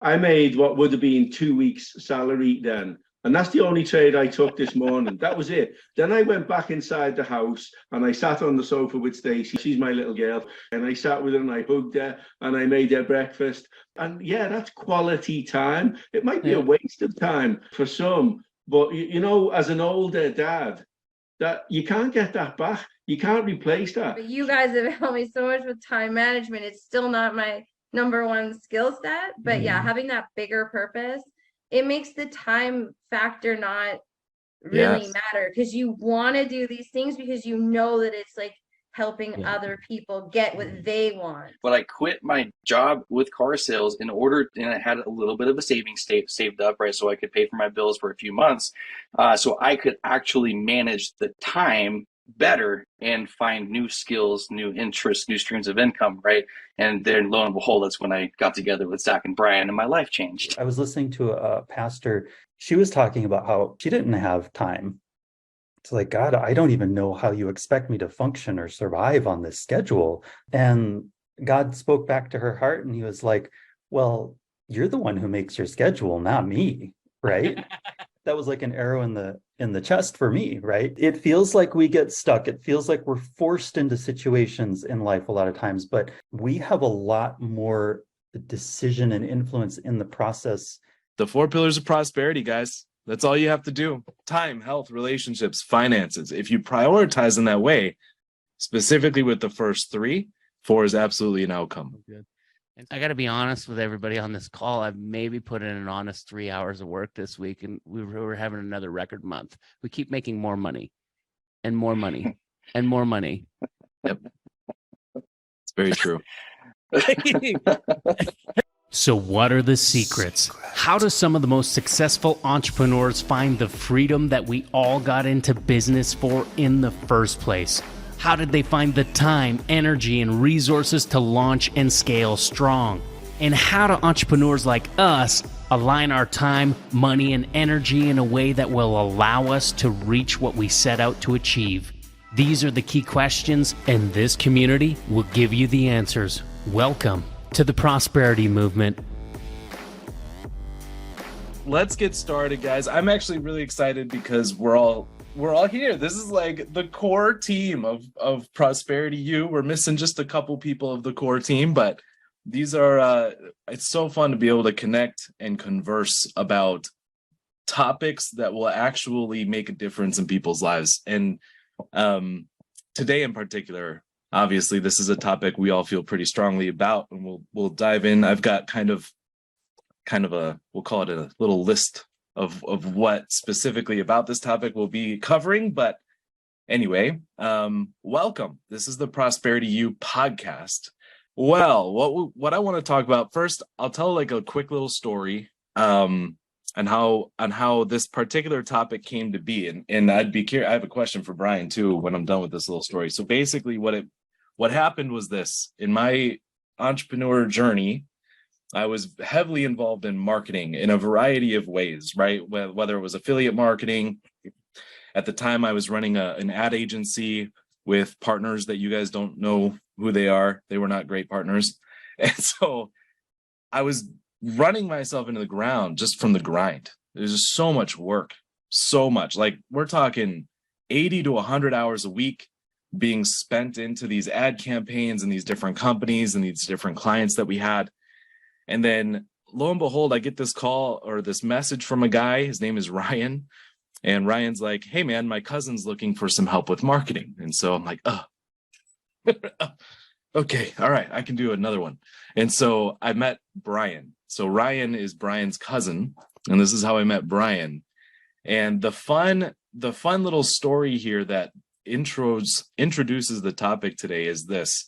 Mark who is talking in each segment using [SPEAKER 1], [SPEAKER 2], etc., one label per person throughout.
[SPEAKER 1] I made what would have been 2 weeks' salary then. And that's the only trade I took this morning. That was it. Then I went back inside the house and I sat on the sofa with Stacey. She's my little girl. And I sat with her and I hugged her and I made her breakfast. And yeah, that's quality time. It might be a waste of time for some, but you know, as an older dad, that you can't get that back. You can't replace that.
[SPEAKER 2] But you guys have helped me so much with time management. It's still not my number one skill set, but yeah, having that bigger purpose, it makes the time factor not really matter, because you want to do these things because you know that it's like helping other people get what they want.
[SPEAKER 3] But I quit my job with car sales and I had a little bit of a savings saved up, right? So I could pay for my bills for a few months. So I could actually manage the time better and find new skills, new interests, new streams of income, right? And then lo and behold, that's when I got together with Zach and Bryan and my life changed.
[SPEAKER 4] I was listening to a pastor. She was talking about how she didn't have time. It's like, God, I don't even know how you expect me to function or survive on this schedule. And God spoke back to her heart and he was like, well, you're the one who makes your schedule, not me, right? That was like an arrow in the chest for me, right? It feels like we get stuck. It feels like we're forced into situations in life a lot of times, but we have a lot more decision and influence in the process.
[SPEAKER 5] The 4 pillars of prosperity, guys. That's all you have to do. Time, health, relationships, finances. If you prioritize in that way, specifically with the first 3, 4 is absolutely an outcome.
[SPEAKER 6] Good. I got to be honest with everybody on this call. I've maybe put in an honest 3 hours of work this week, and we were having another record month. We keep making more money and more money and more money.
[SPEAKER 5] Yep. It's very true.
[SPEAKER 7] So what are the secrets? How do some of the most successful entrepreneurs find the freedom that we all got into business for in the first place? How did they find the time, energy, and resources to launch and scale strong? And how do entrepreneurs like us align our time, money, and energy in a way that will allow us to reach what we set out to achieve? These are the key questions, and this community will give you the answers. Welcome to the Prosperity Movement.
[SPEAKER 5] Let's get started, guys. I'm actually really excited because we're all here. This is like the core team of Prosperity U. We're missing just a couple people of the core team, but these are it's so fun to be able to connect and converse about topics that will actually make a difference in people's lives. And today in particular, obviously, this is a topic we all feel pretty strongly about, and we'll dive in. I've got kind of a, we'll call it a little list of what specifically about this topic we'll be covering. But anyway, welcome. This is the Prosperity U podcast. Well, what I want to talk about first, I'll tell like a quick little story on how this particular topic came to be, and I'd be curious. I have a question for Bryan too when I'm done with this little story. So basically, what happened was this: in my entrepreneur journey, I was heavily involved in marketing in a variety of ways, right? Whether it was affiliate marketing. At the time, I was running an ad agency with partners that you guys don't know who they are. They were not great partners. And so I was running myself into the ground just from the grind. There's just so much work, so much. Like we're talking 80 to 100 hours a week being spent into these ad campaigns and these different companies and these different clients that we had. And then lo and behold, I get this call or this message from a guy. His name is Ryan. And Ryan's like, hey, man, my cousin's looking for some help with marketing. And so I'm like, okay, all right, I can do another one. And so I met Bryan. So Ryan is Bryan's cousin. And this is how I met Bryan. And the fun little story here that introduces the topic today is this.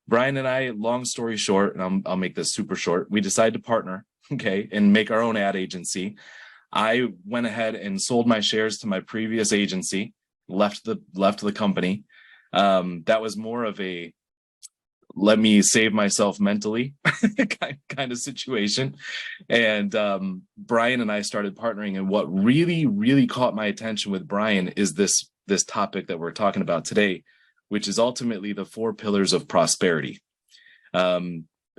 [SPEAKER 5] Bryan and I, long story short, and I'll make this super short, we decided to partner, okay, and make our own ad agency. I went ahead and sold my shares to my previous agency, left the company. That was more of a let me save myself mentally kind of situation. And Bryan and I started partnering. And what really, really caught my attention with Bryan is this topic that we're talking about today, which is ultimately the 4 pillars of prosperity.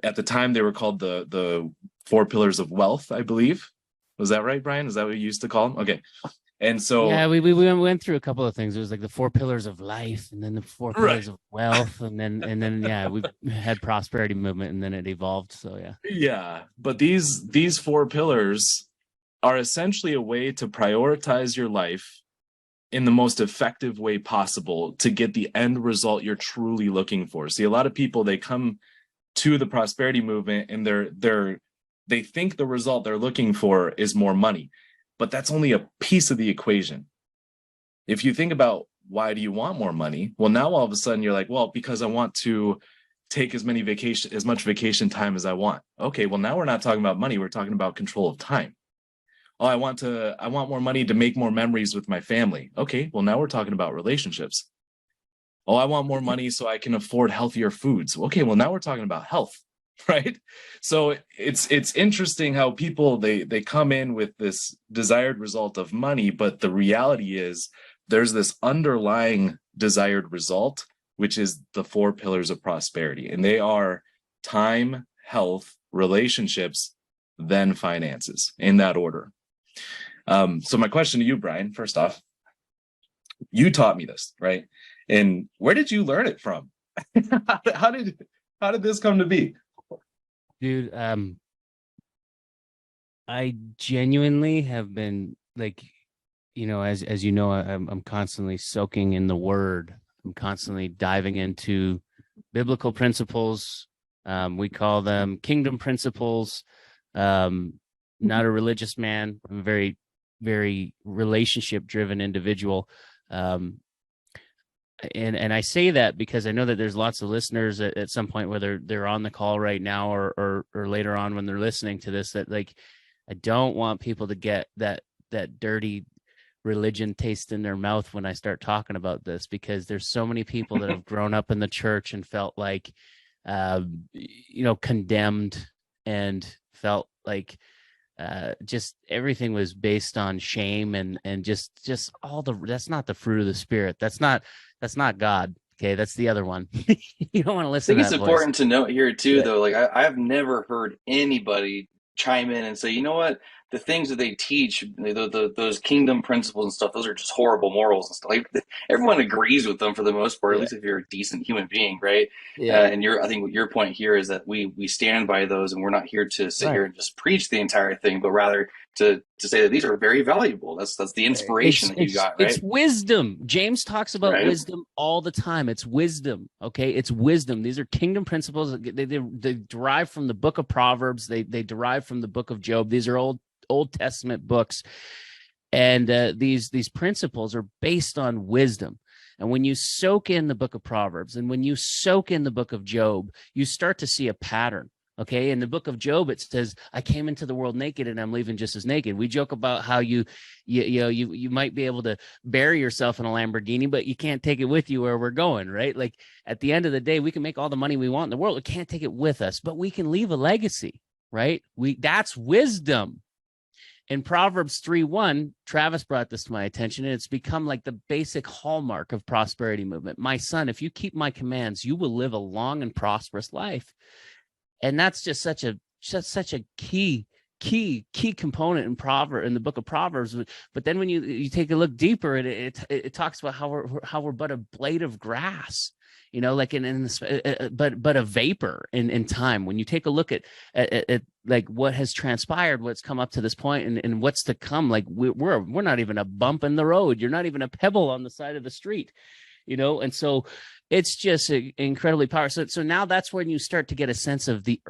[SPEAKER 5] at the time they were called the 4 pillars of wealth, I believe. Was that right, Brian? Is that what you used to call them? Okay. And so
[SPEAKER 6] yeah, we went through a couple of things. It was like the 4 pillars of life, and then the 4 pillars of wealth, and then yeah, we had prosperity movement, and then it evolved. So yeah.
[SPEAKER 5] Yeah, but these 4 pillars are essentially a way to prioritize your life in the most effective way possible to get the end result you're truly looking for. See, a lot of people, they come to the prosperity movement and they think the result they're looking for is more money, but that's only a piece of the equation. If you think about why do you want more money? Well, now all of a sudden you're like, well, because I want to take as much vacation time as I want. Okay, well, now we're not talking about money, we're talking about control of time. Oh, I want more money to make more memories with my family. Okay, well, now we're talking about relationships. Oh, I want more money so I can afford healthier foods. Okay, well, now we're talking about health, right? So it's interesting how people, they come in with this desired result of money, but the reality is there's this underlying desired result, which is the 4 pillars of prosperity. And they are time, health, relationships, then finances, in that order. So my question to you, Brian, first off, you taught me this, right? And where did you learn it from? How did this come to be?
[SPEAKER 6] Dude, I genuinely have been like, as you know, I'm constantly soaking in the word. I'm constantly diving into biblical principles. We call them kingdom principles. Not a religious man. I'm a very, very relationship driven individual. And I say that because I know that there's lots of listeners at some point, whether they're on the call right now or later on when they're listening to this, that like, I don't want people to get that dirty religion taste in their mouth when I start talking about this, because there's so many people that have grown up in the church and felt like, condemned, and felt like, just everything was based on shame and just all that's not the fruit of the spirit. That's not God. Okay. That's the other one. You don't want to listen
[SPEAKER 3] I think
[SPEAKER 6] to that
[SPEAKER 3] it's important
[SPEAKER 6] voice.
[SPEAKER 3] to note here too,
[SPEAKER 6] Yeah.
[SPEAKER 3] though, like I've never heard anybody chime in and say, you know what, the things that they teach, those kingdom principles and stuff, those are just horrible morals and stuff. Like everyone agrees with them for the most part, at
[SPEAKER 6] Yeah.
[SPEAKER 3] least if you're a decent human being, right?
[SPEAKER 6] Yeah.
[SPEAKER 3] And I think your point here is that we stand by those, and we're not here to sit
[SPEAKER 6] Right.
[SPEAKER 3] here and just preach the entire thing, but rather to say that these are very valuable. That's the inspiration that you got, right?
[SPEAKER 6] It's wisdom. James talks about
[SPEAKER 3] Right.
[SPEAKER 6] wisdom all the time. It's wisdom. Okay. It's wisdom. These are kingdom principles. They derive from the book of Proverbs. They derive from the book of Job. These are Old Testament books. And these principles are based on wisdom. And when you soak in the book of Proverbs and when you soak in the book of Job, you start to see a pattern. Okay. In the book of Job, it says, I came into the world naked and I'm leaving just as naked. We joke about how you might be able to bury yourself in a Lamborghini, but you can't take it with you where we're going, right? Like at the end of the day, we can make all the money we want in the world. We can't take it with us, but we can leave a legacy, right? That's wisdom. In Proverbs 3:1, Travis brought this to my attention, and it's become like the basic hallmark of prosperity movement. My son, if you keep my commands, you will live a long and prosperous life. And that's just such a key component in the book of Proverbs. But then when you take a look deeper, it talks about how we're but a blade of grass, like but a vapor in time. When you take a look at like what has transpired, what's come up to this point, and what's to come, like we're not even a bump in the road. You're not even a pebble on the side of the street, and so it's just incredibly powerful. So now that's when you start to get a sense of the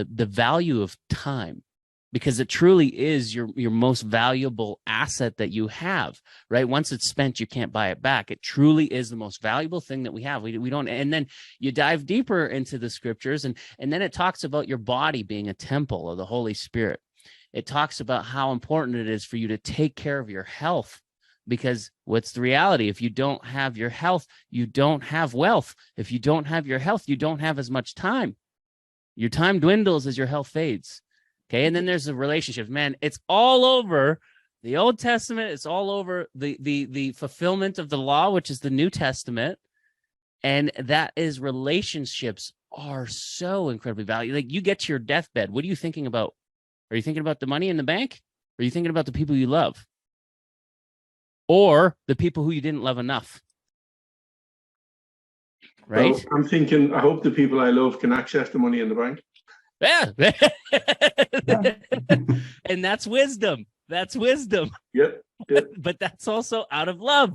[SPEAKER 6] value of time, because it truly is your most valuable asset that you have, right? Once it's spent, you can't buy it back. It truly is the most valuable thing that we have. We don't, and then you dive deeper into the scriptures, and then it talks about your body being a temple of the Holy Spirit. It talks about how important it is for you to take care of your health. Because what's the reality? If you don't have your health, you don't have wealth. If you don't have your health, you don't have as much time. Your time dwindles as your health fades. Okay. And then there's the relationships. Man, it's all over the Old Testament. It's all over the fulfillment of the law, which is the New Testament. And that is relationships are so incredibly valuable. Like, you get to your deathbed, what are you thinking about? Are you thinking about the money in the bank? Or are you thinking about the people you love? Or the people who you didn't love enough? Right?
[SPEAKER 1] Well, I'm thinking, I hope the people I love can access the money in the bank.
[SPEAKER 6] Yeah. And that's wisdom. That's wisdom.
[SPEAKER 1] Yep.
[SPEAKER 6] But that's also out of love,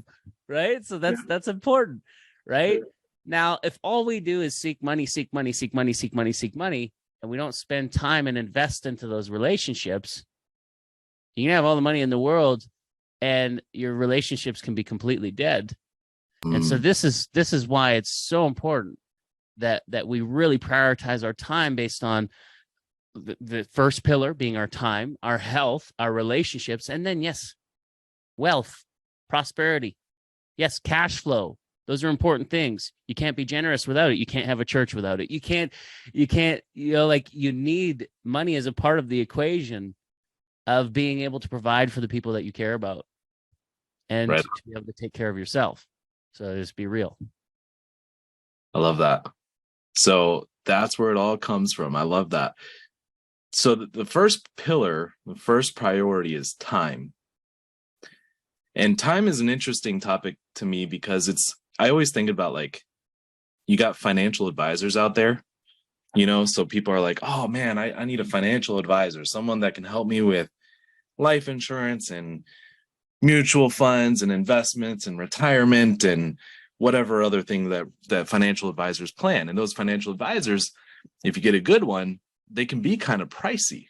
[SPEAKER 6] right? So that's important, right?
[SPEAKER 1] Yeah.
[SPEAKER 6] Now, if all we do is seek money, and we don't spend time and invest into those relationships, you can have all the money in the world and your relationships can be completely dead. And so this is why it's so important that we really prioritize our time based on the first pillar being our time, our health, our relationships, and then, yes, wealth, prosperity, yes, cash flow. Those are important things. You can't be generous without it. You can't have a church without it. You can't, you need money as a part of the equation of being able to provide for the people that you care about and
[SPEAKER 5] Right.
[SPEAKER 6] to be able to take care of yourself. So just be real.
[SPEAKER 5] I love that. So that's where it all comes from. I love that. So the first pillar, the first priority is time. And time is an interesting topic to me because I always think about, like, you got financial advisors out there, so people are like, oh man, I need a financial advisor, someone that can help me with life insurance and mutual funds and investments and retirement and whatever other thing that financial advisors plan. And those financial advisors, if you get a good one, they can be kind of pricey.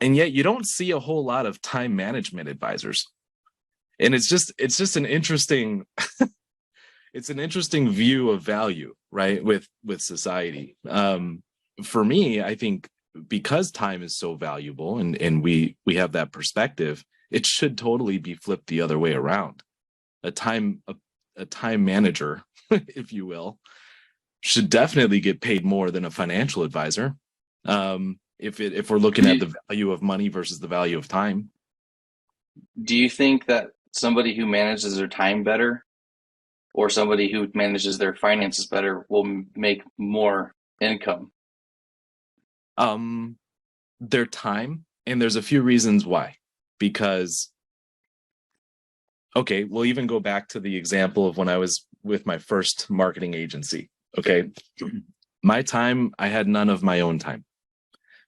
[SPEAKER 5] And yet you don't see a whole lot of time management advisors. And it's just an interesting it's an interesting view of value, right, with society. For me, I think because time is so valuable and we have that perspective, it should totally be flipped the other way around. A time manager, if you will, should definitely get paid more than a financial advisor. If we're looking at the value of money versus the value of time.
[SPEAKER 3] Do you think that somebody who manages their time better or somebody who manages their finances better will make more income?
[SPEAKER 5] Their time, and there's a few reasons why. Because, okay, we'll even go back to the example of when I was with my first marketing agency. Okay, my time, I had none of my own time.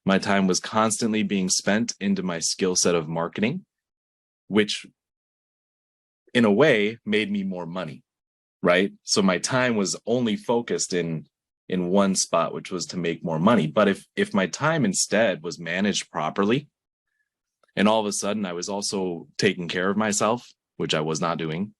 [SPEAKER 5] My time was constantly being spent into my skill set of marketing, which in a way made me more money, right? So my time was only focused in one spot, which was to make more money. But if my time instead was managed properly, and all of a sudden I was also taking care of myself, which I was not doing,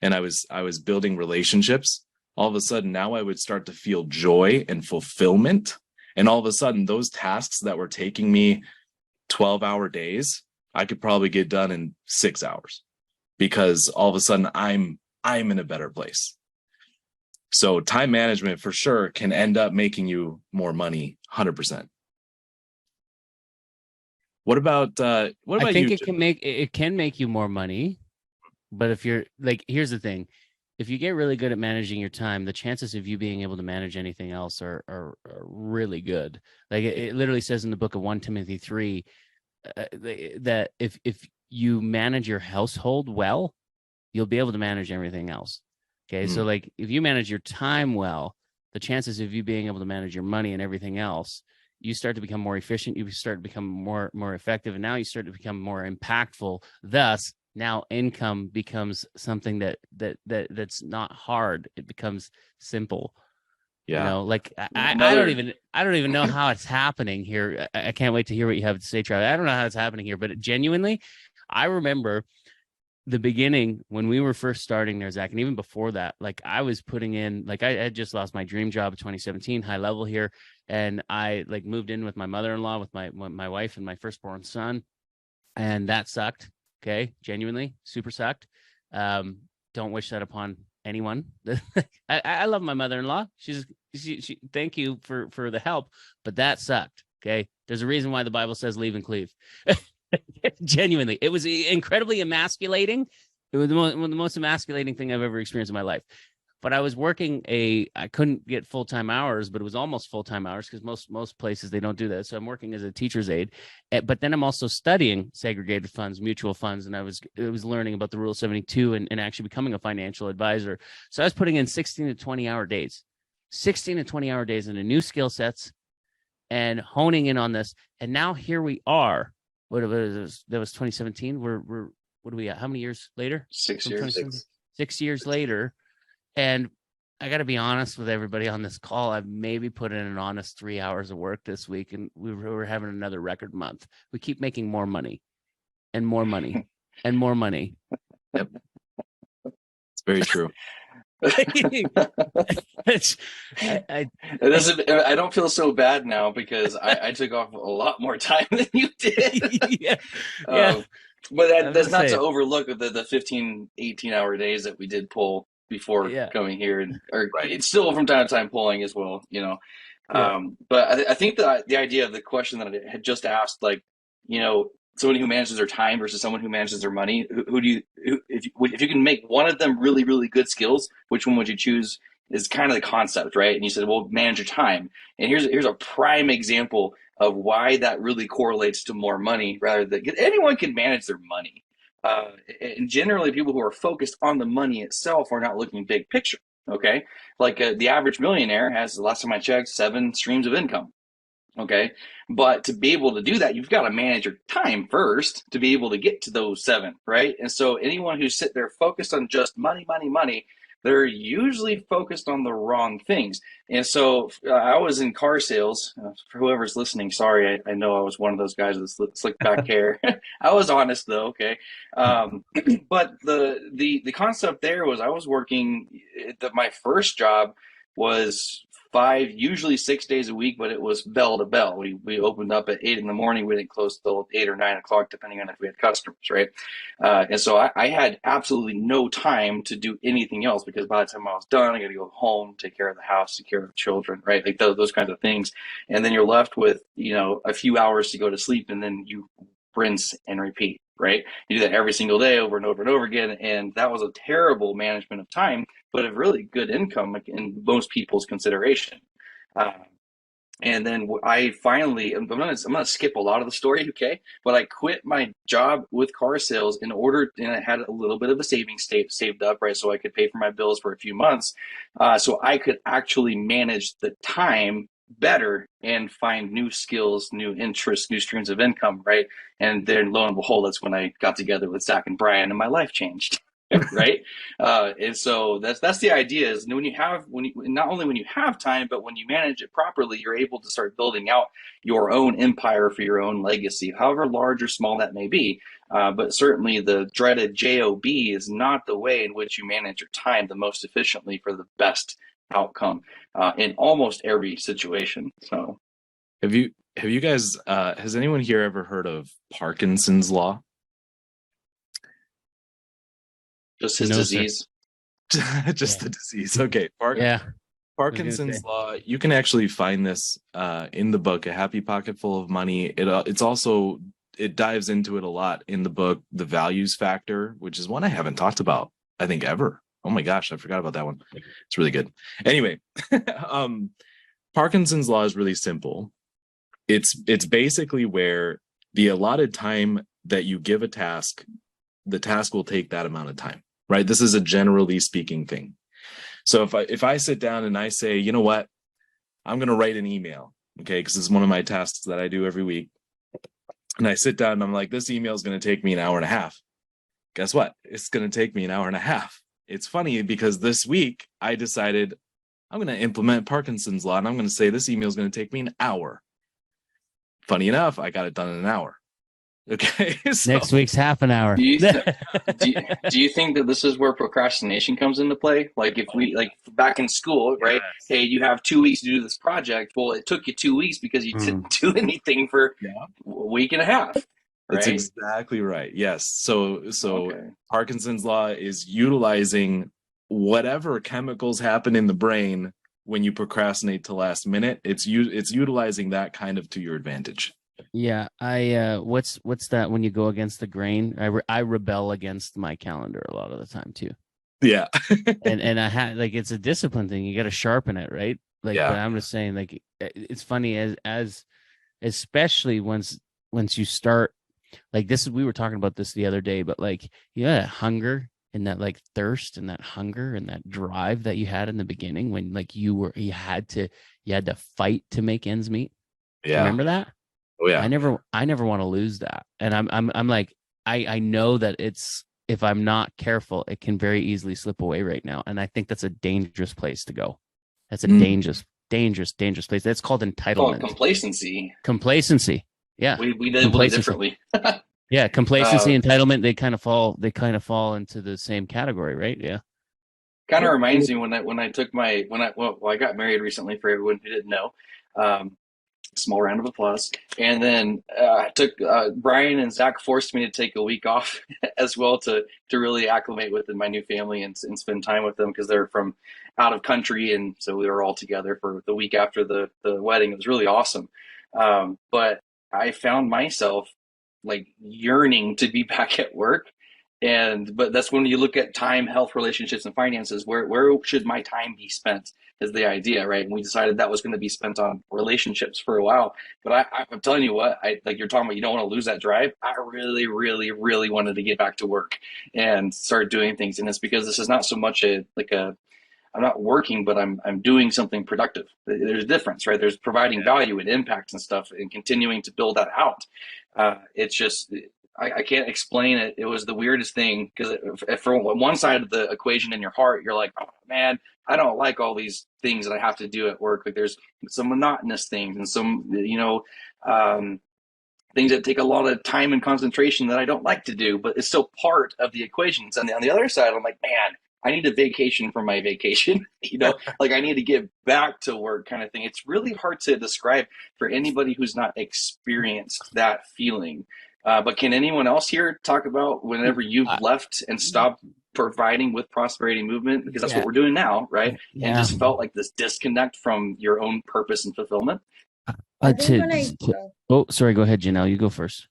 [SPEAKER 5] and I was building relationships, all of a sudden now I would start to feel joy and fulfillment. And all of a sudden those tasks that were taking me 12-hour days, I could probably get done in 6 hours, because all of a sudden I'm in a better place. So time management for sure can end up making you more money, 100%. What about I think
[SPEAKER 6] you, it can make you more money, but if you're like, here's the thing. If you get really good at managing your time, the chances of you being able to manage anything else are really good. Like it literally says in the book of 1 Timothy 3 that if you manage your household well, you'll be able to manage everything else. Okay. So like if you manage your time well, the chances of you being able to manage your money and everything else, you start to become more efficient. You start to become more effective. And now you start to become more impactful. Thus, now income becomes something that's not hard. It becomes simple.
[SPEAKER 5] Yeah.
[SPEAKER 6] Like I don't even know how it's happening here. I can't wait to hear what you have to say, Charlie. I don't know how it's happening here, but genuinely, I remember the beginning when we were first starting there, Zach, and even before that, like I was putting in, like I had just lost my dream job in 2017, high level here, and I like moved in with my mother-in-law, with my wife and my firstborn son, and that sucked. Okay, genuinely, super sucked. Don't wish that upon anyone. I love my mother-in-law. She thank you for the help, but that sucked. Okay, there's a reason why the Bible says leave and cleave. Genuinely, it was incredibly emasculating. It was the most emasculating thing I've ever experienced in my life. but I was working I couldn't get full-time hours, but it was almost full-time hours because most places they don't do that. So I'm working as a teacher's aide, but then I'm also studying segregated funds, mutual funds, and I was learning about the Rule 72 and actually becoming a financial advisor. So I was putting in 16 to 20 hour days, 16 to 20 hour days into new skill sets and honing in on this. And now here we are. That was 2017. We're what are we at? How many years later?
[SPEAKER 3] 6 years.
[SPEAKER 6] 6 years later. And I got to be honest with everybody on this call. I've maybe put in an honest 3 hours of work this week, and we were having another record month. We keep making more money and more money and more money.
[SPEAKER 5] Yep. It's very true.
[SPEAKER 3] I don't feel so bad now because I took off a lot more time than you did.
[SPEAKER 6] Yeah.
[SPEAKER 3] But that's not to overlook the 15, 18-hour days that we did pull before coming here, it's still from time to time pulling as well, But I think that the idea of the question that I had just asked, like, someone who manages their time versus someone who manages their money, if you can make one of them really, really good skills, which one would you choose? Is kind of the concept, right? And you said, well, manage your time. And here's a prime example of why that really correlates to more money, rather than anyone can manage their money. And generally, people who are focused on the money itself are not looking big picture. Okay, like the average millionaire has, the last time I checked, 7 streams of income. Okay, but to be able to do that, you've got to manage your time first to be able to get to those 7, right? And so anyone who's sit there focused on just money, they're usually focused on the wrong things. And so I was in car sales. For whoever's listening, sorry, I know I was one of those guys with slick back hair. I was honest though, okay. But the concept there was I was working. My first job was 5, usually 6 days a week, but it was bell to bell. We opened up at 8 in the morning. We didn't close till 8 or 9 o'clock, depending on if we had customers, right? And so I had absolutely no time to do anything else, because by the time I was done, I got to go home, take care of the house, take care of the children, right? Like those kinds of things. And then you're left with, a few hours to go to sleep, and then you rinse and repeat, right? You do that every single day over and over and over again. And that was a terrible management of time, but a really good income in most people's consideration. And then I finally, I'm gonna skip a lot of the story, okay? But I quit my job with car sales and I had a little bit of a savings saved up, right? So I could pay for my bills for a few months. So I could actually manage the time better and find new skills, new interests, new streams of income, right? And then lo and behold, that's when I got together with Zach and Bryan, and my life changed. Right. And so that's the idea, is not only when you have time, but when you manage it properly, you're able to start building out your own empire for your own legacy, however large or small that may be. But certainly the dreaded JOB is not the way in which you manage your time the most efficiently for the best outcome in almost every situation. So
[SPEAKER 5] have you guys has anyone here ever heard of Parkinson's law?
[SPEAKER 3] Just his disease.
[SPEAKER 5] Just the disease. Okay. Parkinson's law. You can actually find this in the book, A Happy Pocket Full of Money. It dives into it a lot in the book, The Values Factor, which is one I haven't talked about, I think, ever. Oh my gosh, I forgot about that one. It's really good. Anyway, Parkinson's law is really simple. It's basically where the allotted time that you give a task, the task will take that amount of time, right? This is a generally speaking thing. So if I sit down and I say, you know what, I'm going to write an email, okay, because it's one of my tasks that I do every week. And I sit down and I'm like, this email is going to take me an hour and a half. Guess what? It's going to take me an hour and a half. It's funny because this week I decided I'm going to implement Parkinson's law, and I'm going to say this email is going to take me an hour. Funny enough, I got it done in an hour. Okay. So,
[SPEAKER 6] next week's half an hour.
[SPEAKER 3] Do you think that this is where procrastination comes into play? Like if we, like back in school, right? Yes. Hey, you have 2 weeks to do this project. Well, it took you 2 weeks because you didn't do anything for a week and a half.
[SPEAKER 5] That's exactly right. Yes. So Parkinson's law is utilizing whatever chemicals happen in the brain when you procrastinate to last minute. It's utilizing that kind of to your advantage.
[SPEAKER 6] Yeah, what's that when you go against the grain? I rebel against my calendar a lot of the time too.
[SPEAKER 5] Yeah.
[SPEAKER 6] and I had like, it's a discipline thing. You got to sharpen it, right? Like,
[SPEAKER 5] Yeah.
[SPEAKER 6] but I'm just saying, like, it's funny as especially once you start, like, this is, we were talking about this the other day, but like, that hunger and that like thirst and that hunger and that drive that you had in the beginning, when like you had to fight to make ends meet.
[SPEAKER 5] Yeah.
[SPEAKER 6] Remember that?
[SPEAKER 5] Oh yeah.
[SPEAKER 6] I never want to lose that. And I'm like, I know that if I'm not careful, it can very easily slip away right now. And I think that's a dangerous place to go. That's a dangerous place. That's called entitlement.
[SPEAKER 3] Complacency.
[SPEAKER 6] Complacency. Yeah.
[SPEAKER 3] We label it differently.
[SPEAKER 6] Yeah. Complacency, entitlement, they kind of fall into the same category, right? Yeah.
[SPEAKER 3] Kind of reminds me when I got married recently, for everyone who didn't know. Small round of applause. And then I took Bryan and Zach forced me to take a week off as well to really acclimate within my new family and spend time with them, because they're from out of country, and so we were all together for the week after the wedding. It was really awesome. But I found myself like yearning to be back at work. But that's when you look at time, health, relationships, and finances, where should my time be spent is the idea, right? And we decided that was going to be spent on relationships for a while. But I'm telling you what, like you're talking about, you don't want to lose that drive. I really, really, really wanted to get back to work and start doing things. And it's because this is not so much I'm not working, but I'm doing something productive. There's a difference, right? There's providing value and impact and stuff and continuing to build that out. It's just, I can't explain it. It was the weirdest thing, because for one side of the equation in your heart, you're like, oh man, I don't like all these things that I have to do at work. Like there's some monotonous things and some, things that take a lot of time and concentration that I don't like to do, but it's still part of the equations. And on the other side, I'm like, man, I need a vacation from my vacation, like I need to get back to work kind of thing. It's really hard to describe for anybody who's not experienced that feeling. But can anyone else here talk about whenever you've left and stopped providing with Prosperity Movement? Because that's what we're doing now, right?
[SPEAKER 6] Yeah.
[SPEAKER 3] And just felt like this disconnect from your own purpose and fulfillment.
[SPEAKER 6] Sorry, go ahead, Janelle. You go first.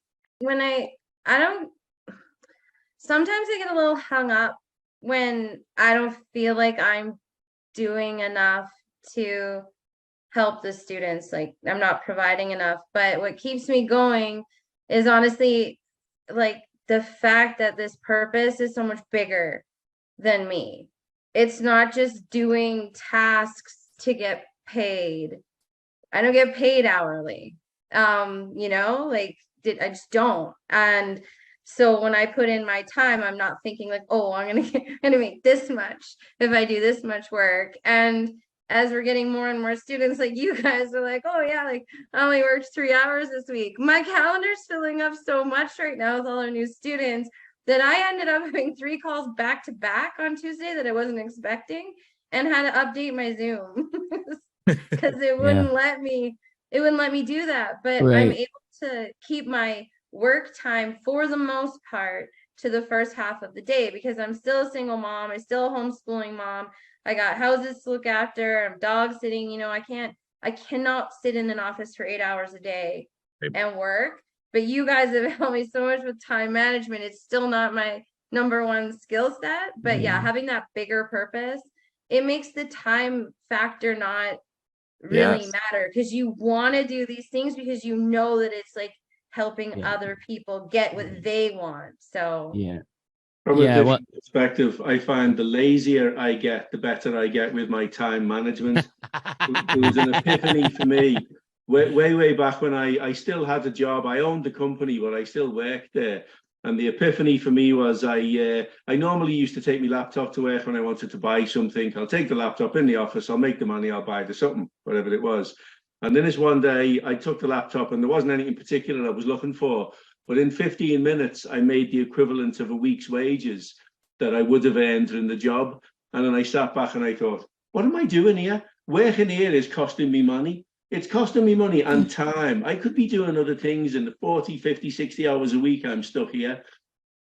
[SPEAKER 2] Sometimes I get a little hung up when I don't feel like I'm doing enough to help the students. Like I'm not providing enough. But what keeps me going is honestly like the fact that this purpose is so much bigger than me. It's not just doing tasks to get paid. I don't get paid hourly. I just don't. And so when I put in my time, I'm not thinking like, oh, I'm gonna make this much if I do this much work. And as we're getting more and more students, like you guys are like, oh yeah, like I only worked 3 hours this week. My calendar's filling up so much right now with all our new students that I ended up having 3 calls back to back on Tuesday that I wasn't expecting, and had to update my Zoom because it wouldn't let me do that. But right. I'm able to keep my work time for the most part to the first half of the day, because I'm still a single mom. I'm still a homeschooling mom. I got houses to look after. I'm dog sitting. I cannot sit in an office for 8 hours a day and work. But you guys have helped me so much with time management. It's still not my number one skill set, but having that bigger purpose, it makes the time factor not really matter, because you want to do these things because you know that it's like helping other people get what they want. So
[SPEAKER 1] from a different perspective, I find the lazier I get, the better I get with my time management. It was an epiphany for me way back when I still had a job. I owned the company, but I still worked there. And the epiphany for me was I normally used to take my laptop to work when I wanted to buy something. I'll take the laptop in the office, I'll make the money, I'll buy the something, whatever it was. And then this one day I took the laptop and there wasn't anything particular I was looking for. But in 15 minutes, I made the equivalent of a week's wages that I would have earned in the job. And then I sat back and I thought, what am I doing here? Working here is costing me money. It's costing me money and time. I could be doing other things, in the 40, 50, 60 hours a week I'm stuck here.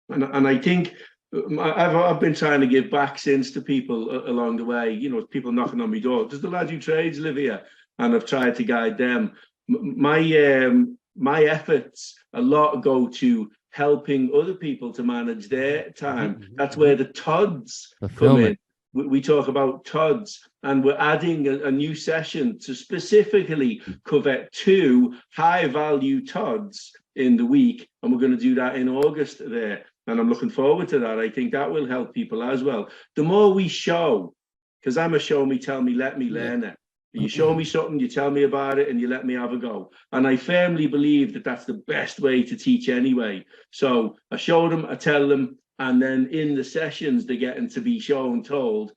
[SPEAKER 1] And I think I've been trying to give back since to people along the way. People knocking on my door. Does the lad who trades live here? And I've tried to guide them. My efforts, a lot go to helping other people to manage their time.
[SPEAKER 6] Mhm.
[SPEAKER 1] That's where the TODs come in.
[SPEAKER 6] Fulfillment.
[SPEAKER 1] We talk about TODs, and we're adding a new session to specifically cover 2 high-value TODs in the week, and we're going to do that in August there. And I'm looking forward to that. I think that will help people as well. The more we show, because I'm a show me, tell me, let me learner. You show me something, you tell me about it, and you let me have a go. And I firmly believe that that's the best way to teach anyway. So I show them, I tell them, and then in the sessions, they're getting to be shown, told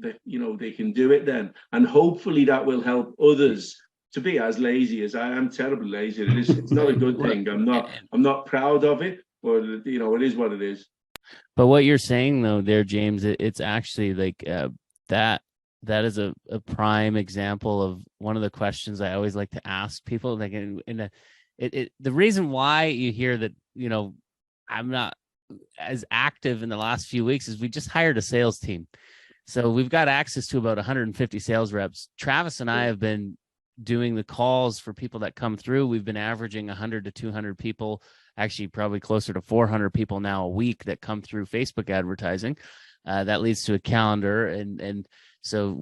[SPEAKER 1] that, you know, they can do it then. And hopefully that will help others to be as lazy as I am. Terribly lazy. It's not a good thing. I'm not proud of it, but you know, it is what it is.
[SPEAKER 6] But what you're saying though there, James, it's actually like that is a prime example of one of the questions I always like to ask people. Like the reason why you hear that, you know, I'm not as active in the last few weeks is we just hired a sales team. So we've got access to about 150 sales reps. Travis and I have been doing the calls for people that come through. We've been averaging 100 to 200 people, actually probably closer to 400 people now a week that come through Facebook advertising. That leads to a calendar. And so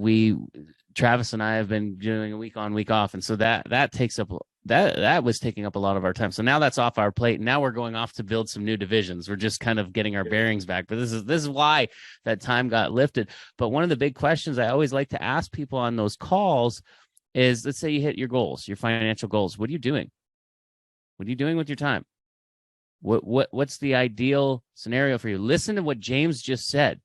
[SPEAKER 6] Travis and I have been doing a week on, week off. And so that takes up, that was taking up a lot of our time. So now that's off our plate. Now we're going off to build some new divisions. We're just kind of getting our bearings back. But this is why that time got lifted. But one of the big questions I always like to ask people on those calls is, let's say you hit your goals, your financial goals. What are you doing? What are you doing with your time? What's the ideal scenario for you? Listen to what James just said.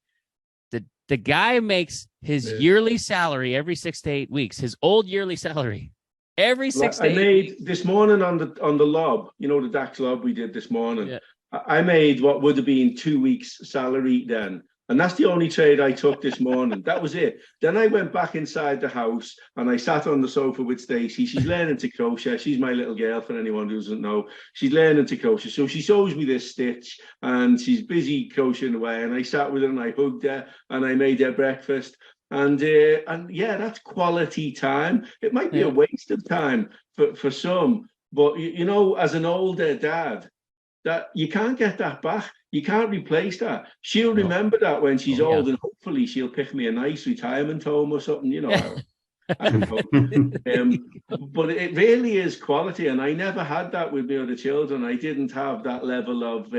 [SPEAKER 6] The guy makes his yearly salary every 6 to 8 weeks, his old yearly salary every 6 to 8 weeks.
[SPEAKER 1] This morning on the lob, you know, the DAX lob we did this morning. Yeah. I made what would have been 2 weeks salary then. And that's the only trade I took this morning. That was it. Then I went back inside the house and I sat on the sofa with Stacey. She's learning to crochet. She's my little girl, for anyone who doesn't know. She's learning to crochet. So she shows me this stitch and she's busy crocheting away. And I sat with her and I hugged her and I made her breakfast. And yeah, that's quality time. It might be a waste of time for some, but you know, as an older dad, that you can't get that back. You can't replace that. She'll remember that when she's old, and hopefully she'll pick me a nice retirement home or something, you know. I don't know. But it really is quality, and I never had that with my other children. I didn't have that level of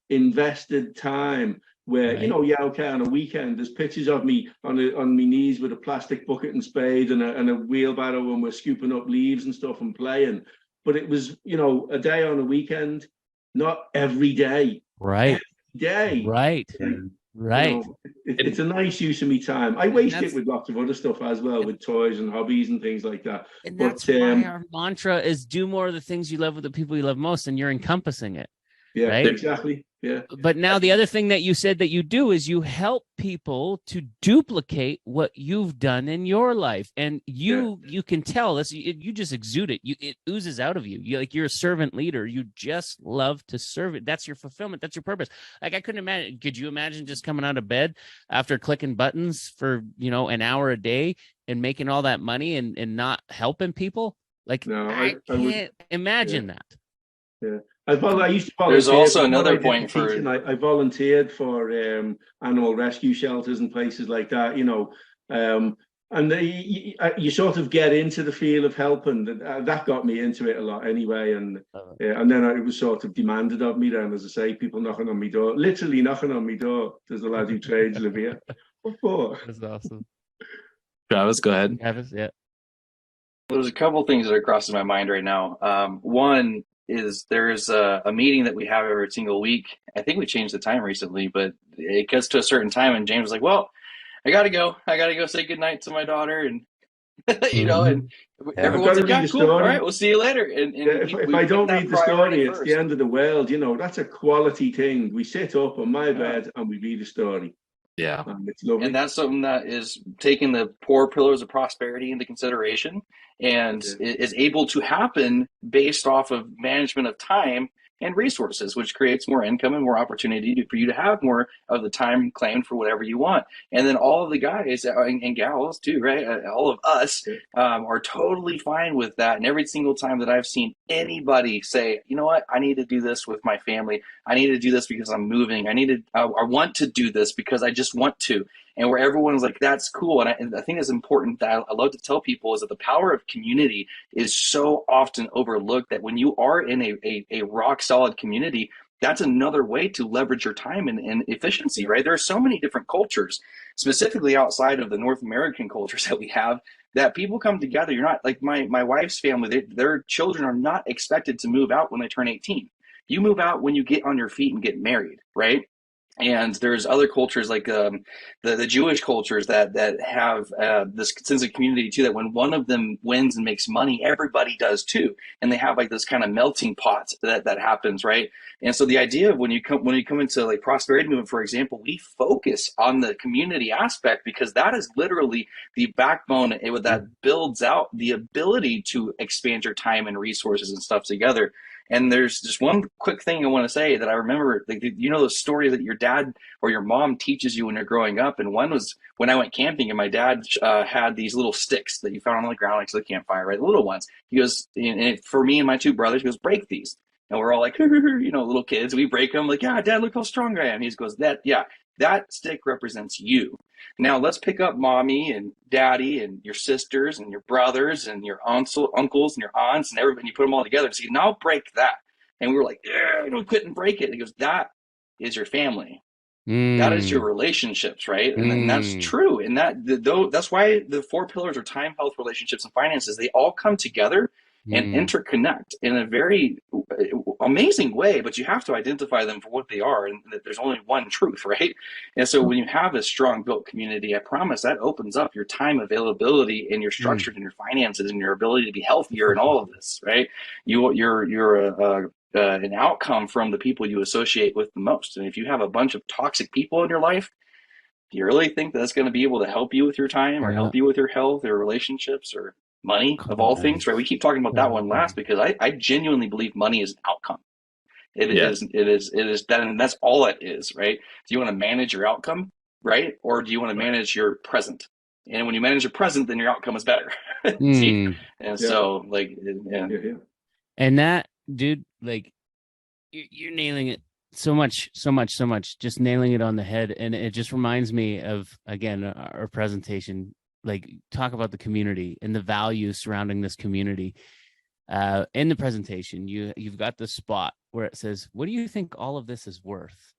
[SPEAKER 1] invested time where, you know, on a weekend, there's pictures of me on my knees with a plastic bucket and spade and a wheelbarrow, and we're scooping up leaves and stuff and playing. But it was, you know, a day on a weekend, not every day.
[SPEAKER 6] Right.
[SPEAKER 1] Every day.
[SPEAKER 6] Right. Right.
[SPEAKER 1] You know, it's a nice use of me time. I waste it with lots of other stuff as well, with toys and hobbies and things like that.
[SPEAKER 6] And that's why our mantra is do more of the things you love with the people you love most, and you're encompassing it.
[SPEAKER 1] Yeah,
[SPEAKER 6] right?
[SPEAKER 1] Exactly. Yeah.
[SPEAKER 6] But now the other thing that you said that you do is you help people to duplicate what you've done in your life. And you can tell this, you just exude it. It oozes out of you. You're a servant leader. You just love to serve it. That's your fulfillment. That's your purpose. Like, I couldn't imagine. Could you imagine just coming out of bed after clicking buttons for, you know, an hour a day and making all that money and not helping people? Like, no, I can't imagine that.
[SPEAKER 1] Yeah. I used to volunteer.
[SPEAKER 3] There's also another point for
[SPEAKER 1] I volunteered for animal rescue shelters and places like that, you know, and you sort of get into the feel of helping. That got me into it a lot anyway, and then it was sort of demanded of me. Then, as I say, people knocking on my door, literally knocking on my door. There's a lad who trades live here. What for?
[SPEAKER 6] That's awesome.
[SPEAKER 5] Travis, go ahead.
[SPEAKER 6] Travis, yeah.
[SPEAKER 3] There's a couple things that are crossing my mind right now. One is there's a meeting that we have every single week. I think we changed the time recently, but it gets to a certain time and James was like, well, I gotta go say goodnight to my daughter, and you know, and everyone's like, yeah, cool, all right, we'll see you later. And
[SPEAKER 1] if I don't read the story, it's the end of the world. You know, that's a quality thing. We sit up on my bed and we read a story.
[SPEAKER 5] Yeah.
[SPEAKER 1] It's lovely.
[SPEAKER 3] And that's something that is taking the 4 pillars of prosperity into consideration and is able to happen based off of management of time and resources, which creates more income and more opportunity for you to have more of the time claimed for whatever you want. And then all of the guys and gals too, right? All of us are totally fine with that. And every single time that I've seen anybody say, you know what, I need to do this with my family. I need to do this because I'm moving. I want to do this because I just want to. And where everyone's like, that's cool. And I think it's important that I love to tell people is that the power of community is so often overlooked, that when you are in a rock solid community, that's another way to leverage your time and efficiency, right? There are so many different cultures, specifically outside of the North American cultures that we have, that people come together. You're not like my wife's family, their children are not expected to move out when they turn 18. You move out when you get on your feet and get married, right? And there's other cultures like the Jewish cultures that have this sense of community too, that when one of them wins and makes money, everybody does too. And they have like this kind of melting pot that happens, right? And so the idea of when you come into like prosperity movement, for example, we focus on the community aspect because that is literally the backbone that builds out the ability to expand your time and resources and stuff together. And there's just one quick thing I want to say that I remember, like, you know, those stories that your dad or your mom teaches you when you're growing up. And one was when I went camping and my dad had these little sticks that you found on the ground next to the campfire, right? The little ones. He goes, and for me and my two brothers, he goes, break these. And we're all like, you know, little kids. We break them like, yeah, Dad, look how strong I am. He goes, that stick represents you. Now let's pick up mommy and daddy and your sisters and your brothers and your uncles and your aunts and everybody. You put them all together and say, now break that. And we were like, we couldn't break it. And he goes, that is your family. That is your relationships, right? And that's true. And that's why the 4 pillars are time, health, relationships, and finances. They all come together and interconnect in a very amazing way, but you have to identify them for what they are, and that there's only one truth, right? And so when you have a strong built community, I promise that opens up your time availability and your structures and your finances and your ability to be healthier and all of this, right? You're an outcome from the people you associate with the most. And if you have a bunch of toxic people in your life, do you really think that's going to be able to help you with your time or help you with your health or relationships or money of all things, right? We keep talking about that one last because I genuinely believe money is an outcome. It is that, and that's all it is, right? Do you want to manage your outcome, right? Or do you want to manage your present? And when you manage your present, then your outcome is better. See? And so like,
[SPEAKER 6] and that, dude, like you're nailing it so much, just nailing it on the head. And it just reminds me of, again, our presentation, like talk about the community and the values surrounding this community. In the presentation, you've got the spot where it says, what do you think all of this is worth?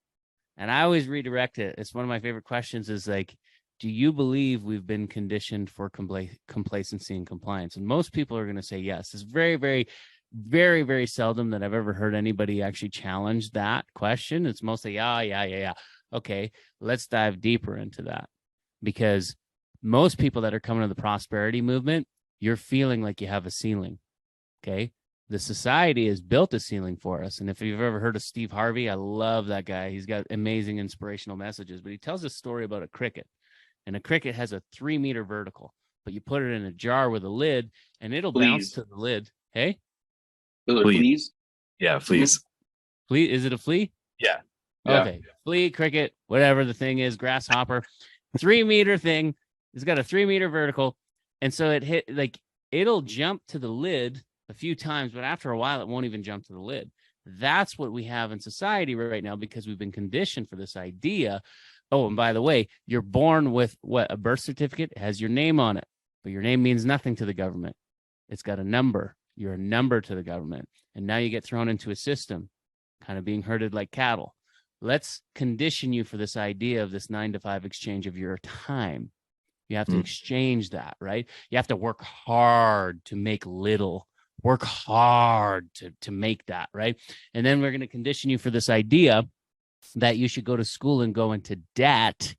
[SPEAKER 6] And I always redirect it. It's one of my favorite questions is like, do you believe we've been conditioned for complacency and compliance? And most people are going to say yes. It's very, very, very, very seldom that I've ever heard anybody actually challenge that question. It's mostly, yeah. Okay, let's dive deeper into that, because most people that are coming to the prosperity movement, you're feeling like you have a ceiling. Okay. The society has built a ceiling for us. And if you've ever heard of Steve Harvey, I love that guy. He's got amazing inspirational messages, but he tells a story about a cricket, and a cricket has a 3-meter vertical, but you put it in a jar with a lid and it'll bounce to the lid. Hey,
[SPEAKER 3] fleas?
[SPEAKER 5] Yeah, fleas.
[SPEAKER 6] Flea? Is it a flea?
[SPEAKER 5] Yeah.
[SPEAKER 6] Okay. Flea, cricket, whatever the thing is, grasshopper, 3-meter thing. It's got a 3-meter vertical. And so it'll jump to the lid a few times, but after a while, it won't even jump to the lid. That's what we have in society right now, because we've been conditioned for this idea. Oh, and by the way, you're born with what? A birth certificate? It has your name on it, but your name means nothing to the government. It's got a number. You're a number to the government. And now you get thrown into a system, kind of being herded like cattle. Let's condition you for this idea of this 9-to-5 exchange of your time. You have to exchange that, right? You have to work hard to make little. Work hard to make that, right? And then we're going to condition you for this idea that you should go to school and go into debt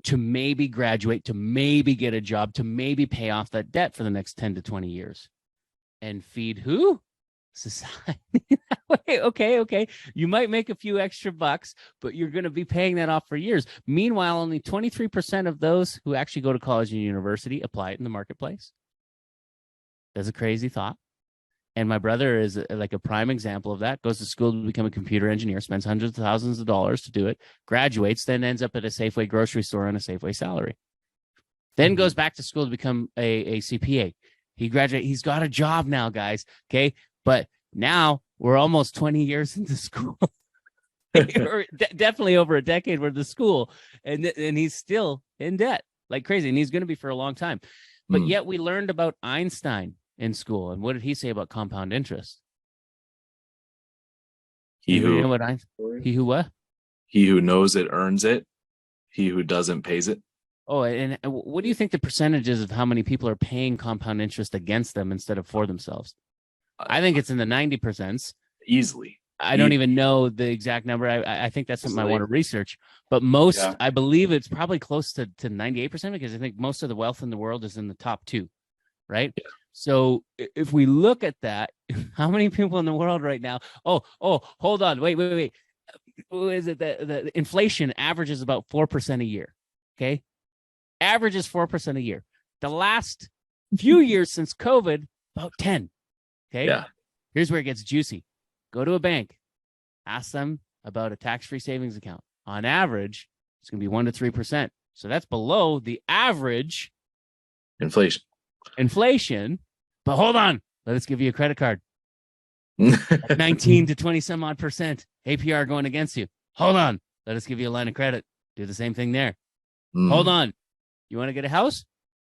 [SPEAKER 6] to maybe graduate, to maybe get a job, to maybe pay off that debt for the next 10 to 20 years. And feed who? Society. Okay. You might make a few extra bucks, but you're going to be paying that off for years. Meanwhile, only 23% of those who actually go to college and university apply it in the marketplace. That's a crazy thought. And my brother is like a prime example of that. Goes to school to become a computer engineer, spends hundreds of thousands of dollars to do it, graduates, then ends up at a Safeway grocery store on a Safeway salary. Then goes back to school to become a CPA. He graduated. He's got a job now, guys. Okay. But now we're almost 20 years into school. Definitely over a decade worth of school. And he's still in debt like crazy. And he's going to be for a long time. But yet we learned about Einstein in school. And what did he say about compound interest? He who
[SPEAKER 5] knows it earns it. He who doesn't pays it.
[SPEAKER 6] Oh, and what do you think the percentage is of how many people are paying compound interest against them instead of for themselves? I think it's in the 90%.
[SPEAKER 5] Easily.
[SPEAKER 6] I don't even know the exact number. I think that's something I want to research. But most, I believe it's probably close to 98% because I think most of the wealth in the world is in the top 2, right? Yeah. So if we look at that, how many people in the world right now? Oh, hold on. Wait. Who is it? The inflation averages about 4% a year. Okay. Averages 4% a year. The last few years since COVID, about 10. Okay.
[SPEAKER 5] Yeah.
[SPEAKER 6] Here's where it gets juicy. Go to a bank, ask them about a tax-free savings account. On average, it's going to be 1 to 3%. So that's below the average inflation. But hold on, let us give you a credit card. 19 to 20 some odd percent APR going against you. Hold on, let us give you a line of credit. Do the same thing there. Hold on, you want to get a house?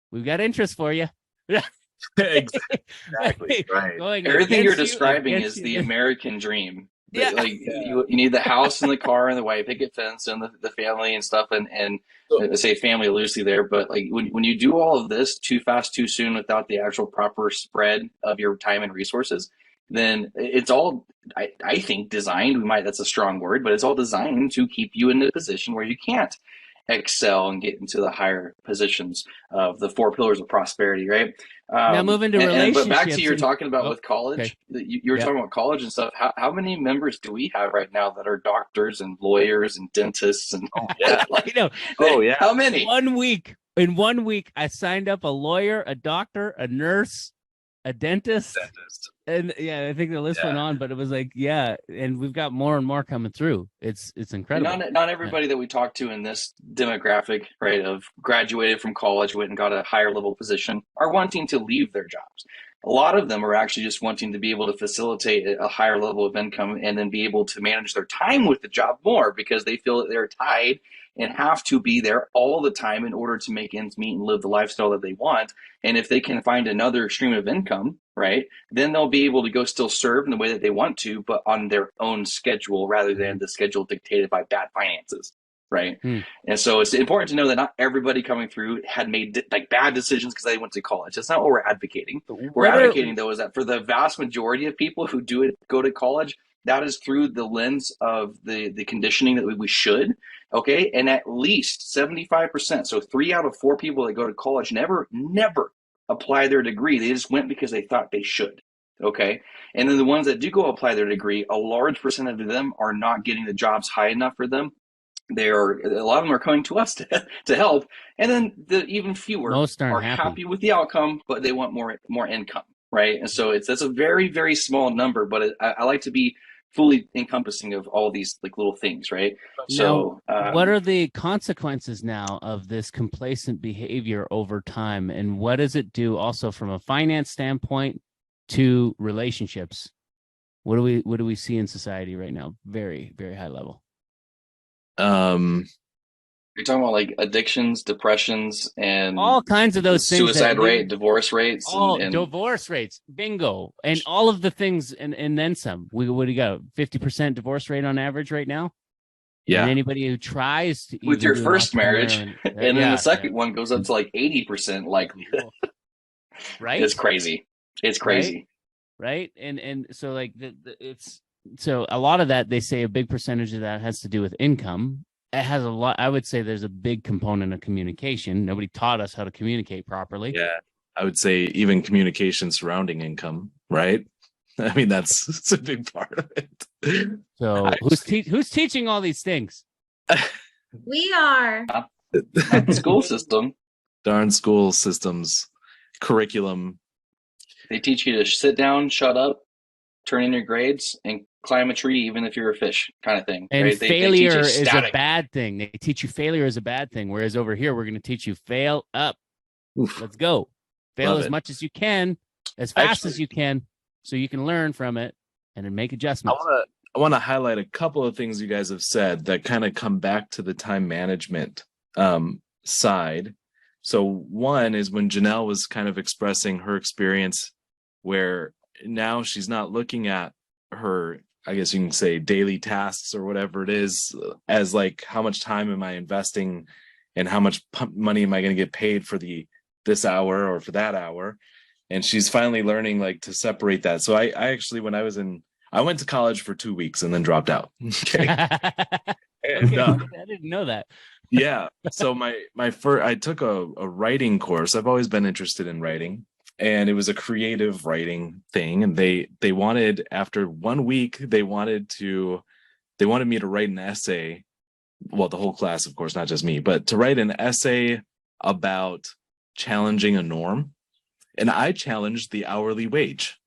[SPEAKER 6] We've got interest for you.
[SPEAKER 5] Exactly. Right.
[SPEAKER 3] Everything you're describing is the American dream.
[SPEAKER 6] Yeah.
[SPEAKER 3] You need the house and the car and the white picket fence and the family and stuff and I say family loosely there, but like when you do all of this too fast, too soon without the actual proper spread of your time and resources, then it's all I think designed. That's a strong word, but it's all designed to keep you in a position where you can't excel and get into the higher positions of the 4 pillars of prosperity, right?
[SPEAKER 6] Now move into relationships.
[SPEAKER 3] But back to you're talking about with college. Okay. You were talking about college and stuff. How many members do we have right now that are doctors and lawyers and dentists and how many? In 1 week, I signed up a lawyer, a doctor, a nurse, a dentist. And I think the list went on, but it was like, and we've got more and more coming through. It's incredible. Not everybody that we talk to in this demographic, right, of graduated from college, went and got a higher level position, are wanting to leave their jobs. A lot of them are actually just wanting to be able to facilitate a higher level of income and then be able to manage their time with the job more because they feel that they're tied and have to be there all the time in order to make ends meet and live the lifestyle that they want. And if they can find another stream of income, right, then they'll be able to go still serve in the way that they want to, but on their own schedule rather than the schedule dictated by bad finances, right? And so it's important to know that not everybody coming through had made like bad decisions because they went to college. That's not what we're advocating. We're advocating, though, is that for the vast majority of people who go to college, that is through the lens of the conditioning that we should, okay? And at least 75%, so 3 out of 4 people that go to college never apply their degree. They just went because they thought they should, okay? And then the ones that do go apply their degree, a large percentage of them are not getting the jobs high enough for them. A lot of them are coming to us to help, and then the even fewer are happy with the outcome, but they want more income, right? And so that's a very, very small number, but I like to be fully encompassing of all these like little things, right? So
[SPEAKER 6] what are the consequences now of this complacent behavior over time, and what does it do also from a finance standpoint to relationships? What do we see in society right now? Very, very high level.
[SPEAKER 3] You're talking about like addictions, depressions, and
[SPEAKER 6] all kinds of those things.
[SPEAKER 3] Suicide rate, divorce rates.
[SPEAKER 6] Divorce rates, bingo, and all of the things, and then some. What do you got? 50% divorce rate on average right now.
[SPEAKER 5] Yeah.
[SPEAKER 6] And anybody who tries to
[SPEAKER 3] with your first marriage, and then the second one goes up to like 80% likelihood.
[SPEAKER 6] Right.
[SPEAKER 3] It's crazy. It's crazy.
[SPEAKER 6] Right. And so like it's. So a lot of that, they say a big percentage of that has to do with income. It has a lot. I would say there's a big component of communication. Nobody taught us how to communicate properly.
[SPEAKER 5] Yeah. I would say even communication surrounding income, right? I mean, that's a big part of it.
[SPEAKER 6] So who's teaching all these things?
[SPEAKER 2] We are.
[SPEAKER 3] The school system.
[SPEAKER 5] Darn school systems, curriculum.
[SPEAKER 3] They teach you to sit down, shut up, turn in your grades, and climb a tree, even if you're a fish, kind of thing.
[SPEAKER 6] And
[SPEAKER 3] right?
[SPEAKER 6] failure
[SPEAKER 3] they teach you
[SPEAKER 6] is a
[SPEAKER 3] static.
[SPEAKER 6] bad thing. They teach you failure is a bad thing. Whereas over here, we're going to teach you fail up.
[SPEAKER 5] Oof.
[SPEAKER 6] Let's go. Fail
[SPEAKER 5] Love
[SPEAKER 6] as
[SPEAKER 5] it.
[SPEAKER 6] much as you can, as fast
[SPEAKER 5] Actually-
[SPEAKER 6] as you can, so you can learn from it and then make adjustments.
[SPEAKER 5] I want to highlight a couple of things you guys have said that kind of come back to the time management side. So one is when Janelle was kind of expressing her experience where now she's not looking at her, I guess you can say, daily tasks or whatever it is as like, how much time am I investing and how much money am I going to get paid for this hour or for that hour? And she's finally learning like to separate that. So I actually, when I went to college for 2 weeks and then dropped out. Okay. And,
[SPEAKER 6] Okay, I didn't know that.
[SPEAKER 5] yeah. So I took a writing course. I've always been interested in writing, and it was a creative writing thing. And they wanted, after 1 week, they wanted me to write an essay. Well, the whole class, of course, not just me, but to write an essay about challenging a norm. And I challenged the hourly wage.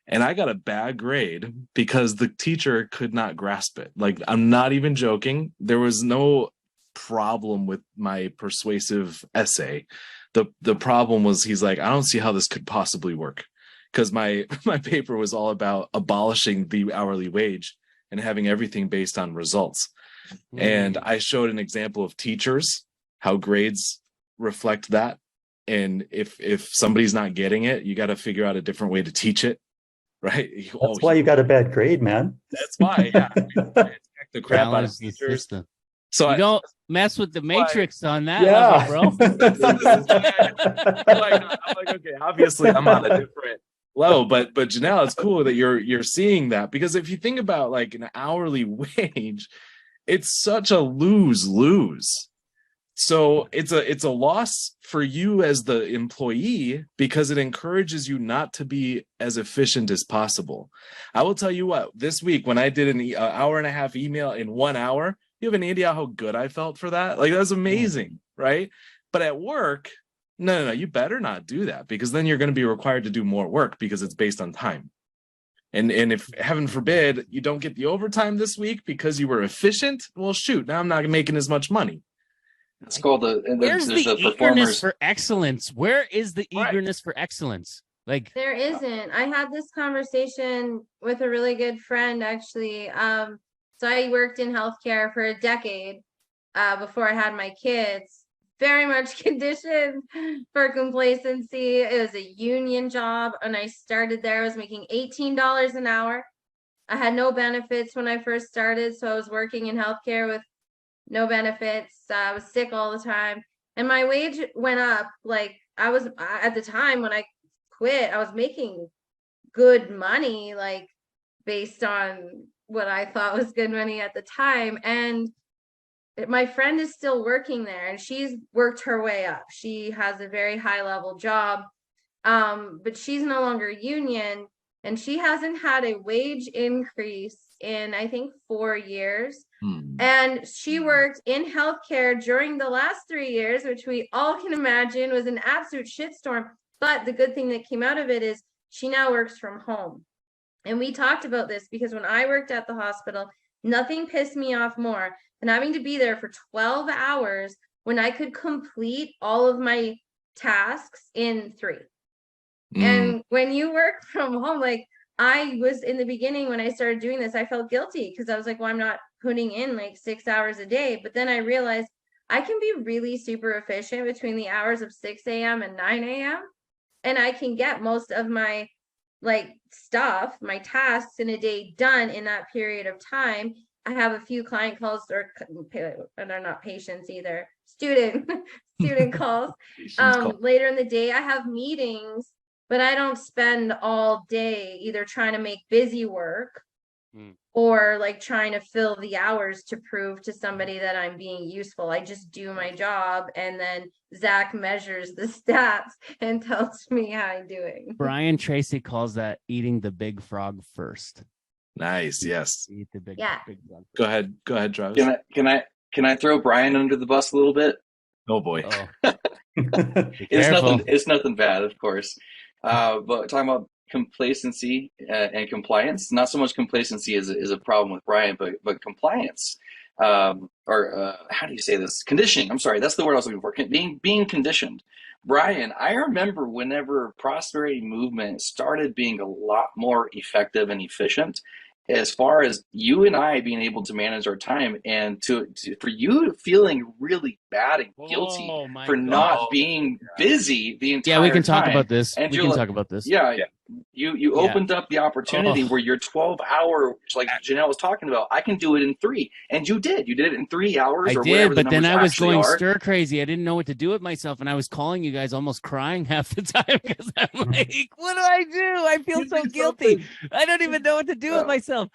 [SPEAKER 5] And I got a bad grade because the teacher could not grasp it. Like, I'm not even joking. There was no problem with my persuasive essay. The problem was, he's like, I don't see how this could possibly work. Because my paper was all about abolishing the hourly wage and having everything based on results. And I showed an example of teachers, how grades reflect that. And if somebody's not getting it, you got to figure out a different way to teach it. Right.
[SPEAKER 4] That's why you got a bad grade, man.
[SPEAKER 5] That's why. Yeah. Attack the crap out of
[SPEAKER 6] Challenge the
[SPEAKER 5] teachers.
[SPEAKER 6] system.
[SPEAKER 5] So
[SPEAKER 6] You don't mess with the matrix on that
[SPEAKER 4] Yeah.
[SPEAKER 6] level, bro.
[SPEAKER 5] I'm like, okay, obviously I'm on a different level, but Janelle, it's cool that you're seeing that, because if you think about like an hourly wage, it's such a lose-lose. So it's a loss for you as the employee, because it encourages you not to be as efficient as possible. I will tell you what, this week when I did an hour and a half email in 1 hour, you have an idea how good I felt for that? Like, that's amazing, right? But at work, no, you better not do that, because then you're going to be required to do more work because it's based on time. And if, heaven forbid, you don't get the overtime this week because you were efficient, well, shoot, now I'm not making as much money.
[SPEAKER 3] It's called
[SPEAKER 6] Where's
[SPEAKER 3] there's
[SPEAKER 6] the
[SPEAKER 3] a
[SPEAKER 6] eagerness
[SPEAKER 3] performers.
[SPEAKER 6] for excellence? Where is the
[SPEAKER 5] Right.
[SPEAKER 6] eagerness for excellence? Like,
[SPEAKER 2] There isn't. I had this conversation with a really good friend, actually. So I worked in healthcare for a decade before I had my kids. Very much conditioned for complacency. It was a union job. When I started there, I was making $18 an hour. I had no benefits when I first started. So I was working in healthcare with no benefits. I was sick all the time. And my wage went up. Like, I was, at the time when I quit, I was making good money, like based on what I thought was good money at the time. And my friend is still working there, and she's worked her way up. She has a very high level job, but she's no longer union, and she hasn't had a wage increase in, I think, 4 years. And she worked in healthcare during the last 3 years, which we all can imagine was an absolute shitstorm. But the good thing that came out of it is she now works from home. And we talked about this because when I worked at the hospital, nothing pissed me off more than having to be there for 12 hours when I could complete all of my tasks in 3. And when you work from home, like, I was in the beginning when I started doing this, I felt guilty because I was like, well, I'm not putting in like 6 hours a day. But then I realized I can be really super efficient between the hours of 6 a.m. and 9 a.m. And I can get most of my like stuff, my tasks in a day done in that period of time. I have a few client calls, or they're not patients either, student calls. Later in the day, I have meetings, but I don't spend all day either trying to make busy work or like trying to fill the hours to prove to somebody that I'm being useful. I just do my job, and then Zach measures the stats and tells me how I'm doing.
[SPEAKER 6] Brian Tracy calls that eating the big frog first.
[SPEAKER 5] Nice. Yes.
[SPEAKER 6] Eat the big,
[SPEAKER 2] Yeah.
[SPEAKER 6] big frog first.
[SPEAKER 5] Go ahead, Travis.
[SPEAKER 3] Can I throw Brian under the bus a little bit?
[SPEAKER 5] Oh boy.
[SPEAKER 6] Oh. Be careful.
[SPEAKER 3] It's nothing bad, of course. But talking about complacency and compliance, not so much complacency is a problem with Bryan, but compliance. Or how do you say this? Conditioning. I'm sorry, that's the word I was looking for. Being conditioned. Bryan, I remember whenever prosperity movement started being a lot more effective and efficient, as far as you and I being able to manage our time, and for you feeling really bad and guilty
[SPEAKER 6] Oh my
[SPEAKER 3] for
[SPEAKER 6] God.
[SPEAKER 3] not being busy the entire
[SPEAKER 6] Yeah, we can talk
[SPEAKER 3] time.
[SPEAKER 6] about this.
[SPEAKER 3] And
[SPEAKER 6] We
[SPEAKER 3] you're
[SPEAKER 6] can
[SPEAKER 3] like,
[SPEAKER 6] talk about this.
[SPEAKER 3] yeah, you
[SPEAKER 6] Yeah.
[SPEAKER 3] opened up the opportunity
[SPEAKER 6] Oh.
[SPEAKER 3] where your 12-hour, like Janelle was talking about, I can do it in 3, and you did it in 3 hours
[SPEAKER 6] I
[SPEAKER 3] or whatever
[SPEAKER 6] did,
[SPEAKER 3] the
[SPEAKER 6] but then
[SPEAKER 3] numbers
[SPEAKER 6] I was
[SPEAKER 3] actually
[SPEAKER 6] going
[SPEAKER 3] are.
[SPEAKER 6] stir crazy. I didn't know what to do with myself, and I was calling you guys almost crying half the time because I'm like, "What do I do? I feel so guilty. I don't even know what to do with myself."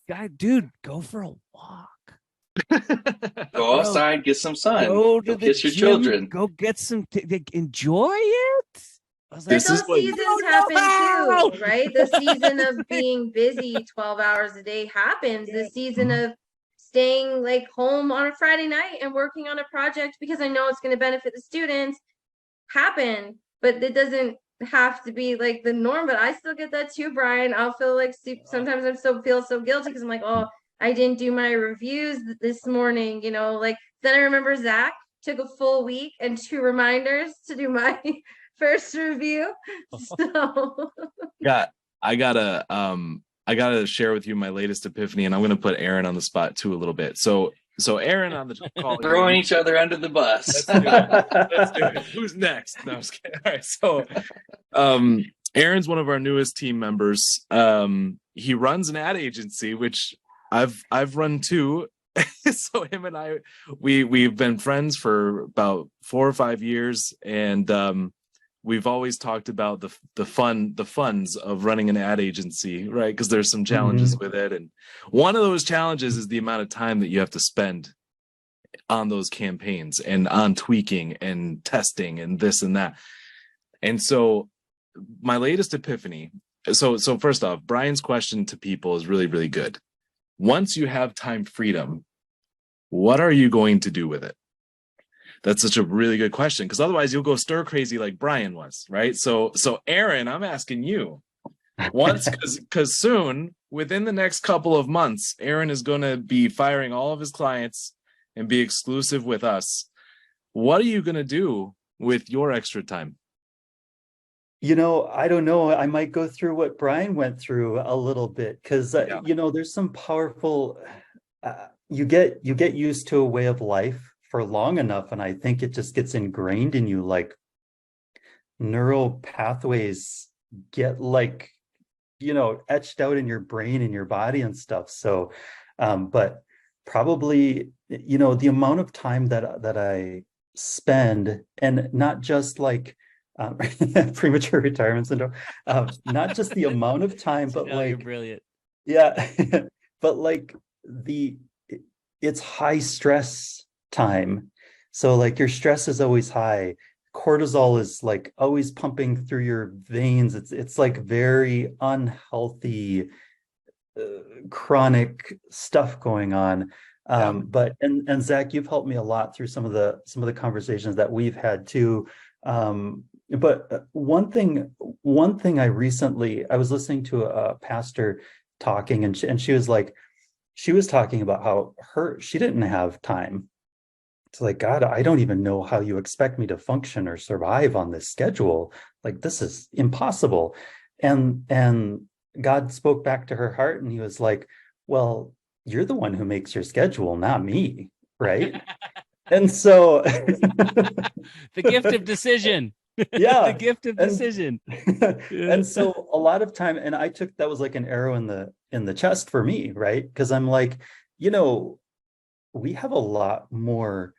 [SPEAKER 6] Guy, dude, go for a walk.
[SPEAKER 3] Go outside, get some sun.
[SPEAKER 6] Go to the
[SPEAKER 3] kiss your
[SPEAKER 6] gym.
[SPEAKER 3] children.
[SPEAKER 6] Go get some. Enjoy it. I was like,
[SPEAKER 2] But those seasons happen too, right? The season of being busy 12 hours a day happens. The season of staying like home on a Friday night and working on a project because I know it's going to benefit the students happen, but it doesn't have to be like the norm. But I still get that too, Bryan. I'll feel like sometimes I still feel so guilty because I'm like, oh, I didn't do my reviews this morning, you know, like then I remember Zach took a full week and 2 reminders to do my first review. So
[SPEAKER 5] I gotta share with you my latest epiphany, and I'm gonna put Aaron on the spot too a little bit. So Aaron on the call,
[SPEAKER 3] Throwing each other under the bus.
[SPEAKER 5] Let's do it. Let's do it. Who's next? No, I'm just kidding. All right, so Aaron's one of our newest team members. He runs an ad agency, which I've run too. So him and I, we've been friends for about 4 or 5 years, and we've always talked about the funds of running an ad agency, right? Because there's some challenges with it, and one of those challenges is the amount of time that you have to spend on those campaigns and on tweaking and testing and this and that. And so my latest epiphany. So first off, Bryan's question to people is really, really good. Once you have time freedom, what are you going to do with it? That's such a really good question, because otherwise you'll go stir crazy like Bryan was, right? So Aaron, I'm asking you, once, because soon, within the next couple of months, Aaron is going to be firing all of his clients and be exclusive with us. What are you going to do with your extra time?
[SPEAKER 4] You know, I don't know. I might go through what Bryan went through a little bit, because you know, there's some powerful. You get used to a way of life for long enough, and I think it just gets ingrained in you. Like neural pathways get like, you know, etched out in your brain and your body and stuff. So, but probably, you know, the amount of time that I spend, and not just like premature retirement syndrome, not just the amount of time, but like,
[SPEAKER 6] you're brilliant.
[SPEAKER 4] Yeah, but like it's high stress time. So like your stress is always high. Cortisol is like always pumping through your veins. It's like very unhealthy, chronic stuff going on. But and Zach, you've helped me a lot through some of the conversations that we've had too. But one thing I was listening to a pastor talking, and she was like, she was talking about how she didn't have time. It's like, God, I don't even know how you expect me to function or survive on this schedule. Like, this is impossible. And God spoke back to her heart, and he was like, well, you're the one who makes your schedule, not me, right? And so
[SPEAKER 6] the gift of decision.
[SPEAKER 4] Yeah.
[SPEAKER 6] The gift of decision.
[SPEAKER 4] And so a lot of time, and I took that was like an arrow in the chest for me, right? Because I'm like, you know, we have a lot more.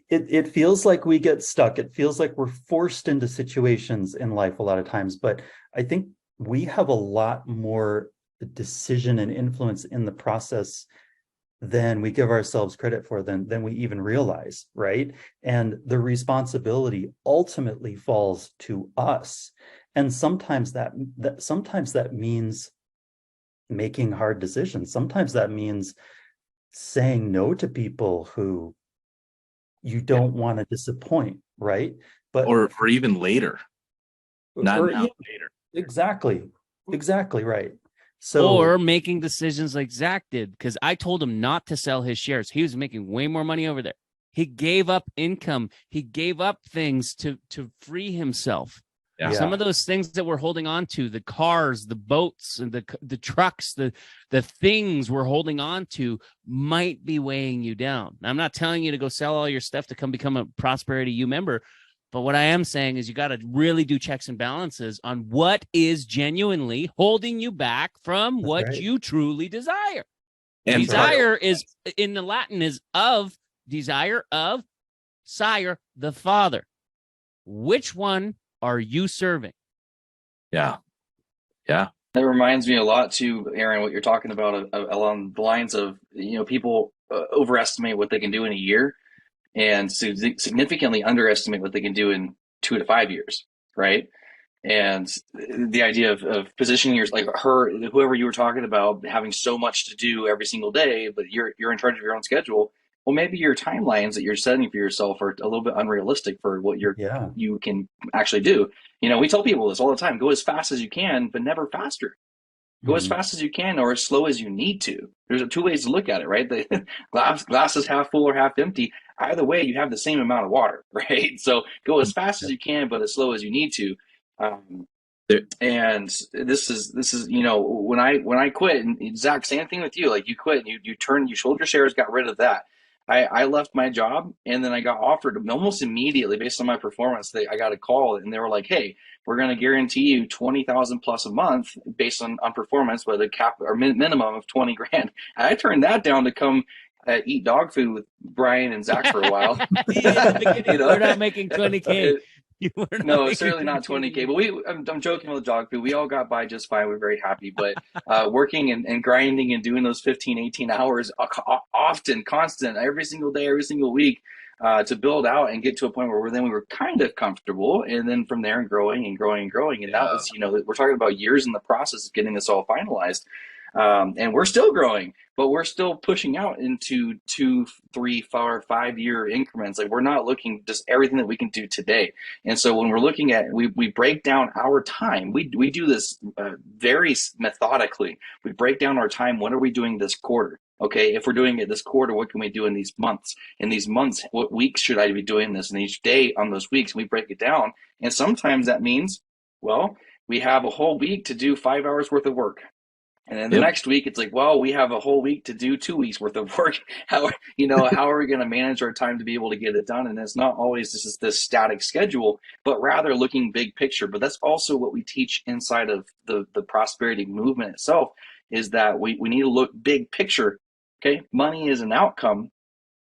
[SPEAKER 4] It feels like we get stuck. It feels like we're forced into situations in life a lot of times, but I think we have a lot more decision and influence in the process than we give ourselves credit for, than we even realize, right? And the responsibility ultimately falls to us. And sometimes that means making hard decisions. Sometimes that means saying no to people who you don't want to disappoint, right? But
[SPEAKER 5] or even later. Not
[SPEAKER 4] Or-
[SPEAKER 5] now,
[SPEAKER 4] yeah,
[SPEAKER 5] later.
[SPEAKER 4] exactly right. So
[SPEAKER 6] Or making decisions like Zach did, because I told him not to sell his shares. He was making way more money over there. He gave up income. He gave up things to free himself.
[SPEAKER 5] Yeah.
[SPEAKER 6] Some of those things that we're holding on to, the cars, the boats, and the trucks, the things we're holding on to might be weighing you down. I'm not telling you to go sell all your stuff to come become a Prosperity U member. But what I am saying is you got to really do checks and balances on what is genuinely holding you back from
[SPEAKER 4] That's
[SPEAKER 6] what
[SPEAKER 4] right.
[SPEAKER 6] you truly desire.
[SPEAKER 5] And
[SPEAKER 6] Desire is, in the Latin, is of, desire of, sire, the Father. Which one are you serving?
[SPEAKER 5] yeah.
[SPEAKER 3] That reminds me a lot too, Aaron, what you're talking about along the lines of, people overestimate what they can do in a year and significantly underestimate what they can do in 2 to 5 years, right? And the idea of positioning like whoever you were talking about, having so much to do every single day, but you're in charge of your own schedule. Well, maybe your timelines that you're setting for yourself are a little bit unrealistic for what you can actually do. We tell people this all the time: go as fast as you can, but never faster. Go as fast as you can or as slow as you need to. There's 2 ways to look at it, right? The glass is half full or half empty. Either way, you have the same amount of water, right? So go as fast as you can, but as slow as you need to. And this is when I quit, and Zach, same thing with you. Like, you quit, you sold your shares, got rid of that. I left my job, and then I got offered almost immediately based on my performance. I got a call, and they were like, "Hey, we're going to guarantee you 20,000 plus a month based on performance with a cap or minimum of 20 grand." I turned that down to come eat dog food with Bryan and Zach for a while.
[SPEAKER 6] We're not making 20K.
[SPEAKER 3] No, certainly not 20K, but I'm joking with dog food. We all got by just fine. We're very happy, but working and grinding and doing those 15, 18 hours often, constant, every single day, every single week, to build out and get to a point where we were kind of comfortable. And then from there, growing and growing and growing. And that was, we're talking about years in the process of getting this all finalized. And we're still growing, but we're still pushing out into 2, 3, 4, 5 year increments. Like, we're not looking just everything that we can do today. And so when we're looking at, we break down our time. We do this very methodically. We break down our time. What are we doing this quarter? Okay, if we're doing it this quarter, what can we do in these months? In these months, what weeks should I be doing this? And each day on those weeks, we break it down. And sometimes that means, well, we have a whole week to do 5 hours worth of work. And then the next week, it's like, well, we have a whole week to do 2 weeks worth of work. How are we going to manage our time to be able to get it done? And it's not always just this static schedule, but rather looking big picture. But that's also what we teach inside of the prosperity movement itself, is that we need to look big picture. Okay, money is an outcome,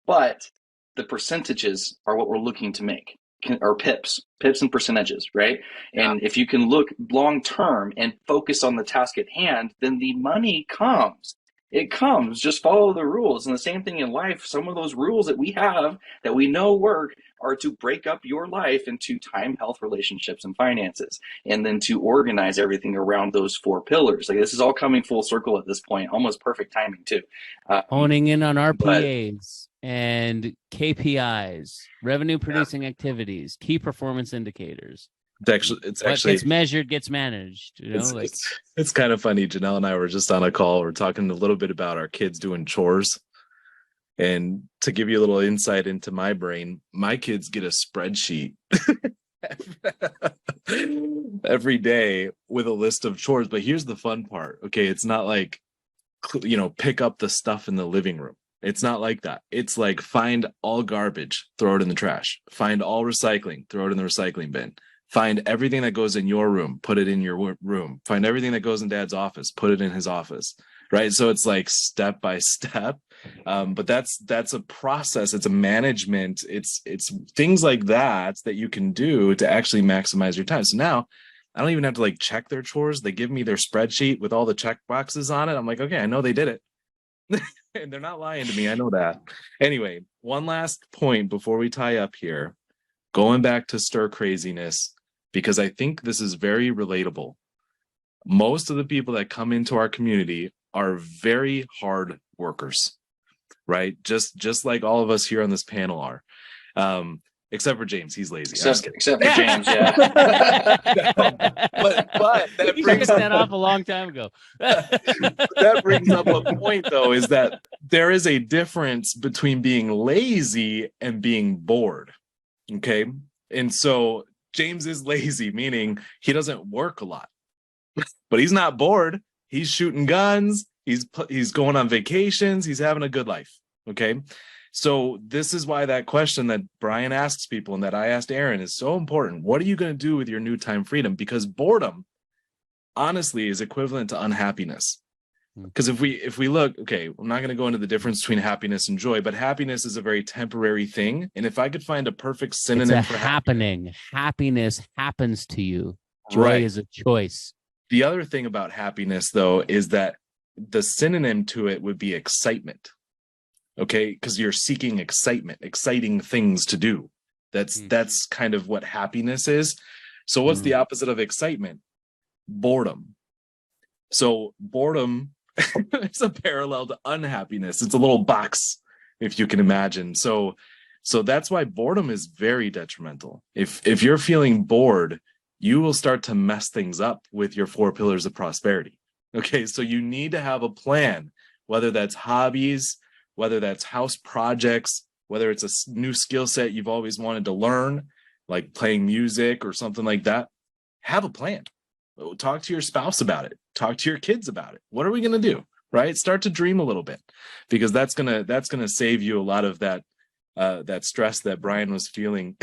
[SPEAKER 3] but the percentages are what we're looking to make. Or pips and percentages, right? Yeah. And if you can look long term and focus on the task at hand, then the money comes. It comes. Just follow the rules. And the same thing in life. Some of those rules that we have that we know work are to break up your life into time, health, relationships, and finances, and then to organize everything around those 4 pillars. Like, this is all coming full circle at this point. Almost perfect timing too.
[SPEAKER 6] Honing in on RPAs and KPIs, revenue producing activities, key performance indicators.
[SPEAKER 5] It's
[SPEAKER 6] what gets measured gets managed.
[SPEAKER 5] It's kind of funny. Janelle and I were just on a call. We're talking a little bit about our kids doing chores. And to give you a little insight into my brain, my kids get a spreadsheet every day with a list of chores. But here's the fun part. Okay, it's not like, pick up the stuff in the living room. It's not like that. It's like, find all garbage, throw it in the trash. Find all recycling, throw it in the recycling bin. Find everything that goes in your room, put it in your room. Find everything that goes in Dad's office, put it in his office. Right. So it's like step by step. But that's a process. It's a management. It's things like that you can do to actually maximize your time. So now I don't even have to check their chores. They give me their spreadsheet with all the check boxes on it. I'm like, okay, I know they did it. And they're not lying to me. I know that. Anyway, one last point before we tie up here, going back to stir craziness, because I think this is very relatable. Most of the people that come into our community are very hard workers, right? Just like all of us here on this panel are. Except for James, he's lazy. I'm just kidding.
[SPEAKER 3] Except for James, yeah.
[SPEAKER 5] But that
[SPEAKER 6] You
[SPEAKER 5] brings
[SPEAKER 6] took that off a long time ago.
[SPEAKER 5] that brings up a point, though, is that there is a difference between being lazy and being bored. Okay. And so James is lazy, meaning he doesn't work a lot, but he's not bored. He's shooting guns. He's going on vacations. He's having a good life. Okay. So this is why that question that Bryan asks people and that I asked Aaron is so important. What are you going to do with your new time freedom? Because boredom, honestly, is equivalent to unhappiness. Because if we look, okay, I'm not going to go into the difference between happiness and joy, but happiness is a very temporary thing. And if I could find a perfect synonym for
[SPEAKER 6] happening, happiness happens to you. Joy is a choice.
[SPEAKER 5] The other thing about happiness, though, is that the synonym to it would be excitement. Okay, because you're seeking excitement, exciting things to do. That's kind of what happiness is. So what's the opposite of excitement? Boredom. So boredom is a parallel to unhappiness. It's a little box, if you can imagine. So that's why boredom is very detrimental. If you're feeling bored, you will start to mess things up with your 4 pillars of prosperity. Okay, so you need to have a plan, whether that's hobbies, whether that's house projects, whether it's a new skill set you've always wanted to learn, like playing music or something like that. Have a plan. Talk to your spouse about it. Talk to your kids about it. What are we going to do? Right? Start to dream a little bit, because that's gonna save you a lot of that stress that Bryan was feeling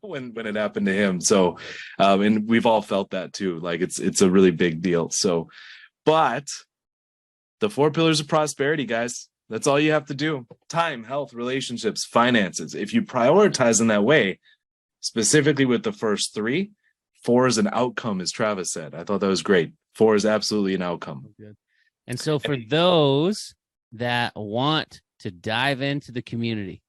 [SPEAKER 5] when it happened to him. So, and we've all felt that too. Like it's a really big deal. So, but the 4 pillars of prosperity, guys. That's all you have to do. Time, health, relationships, finances. If you prioritize in that way, specifically with the first 3, 4 is an outcome, as Travis said. I thought that was great. 4 is absolutely an outcome.
[SPEAKER 6] And so for those that want to dive into the community,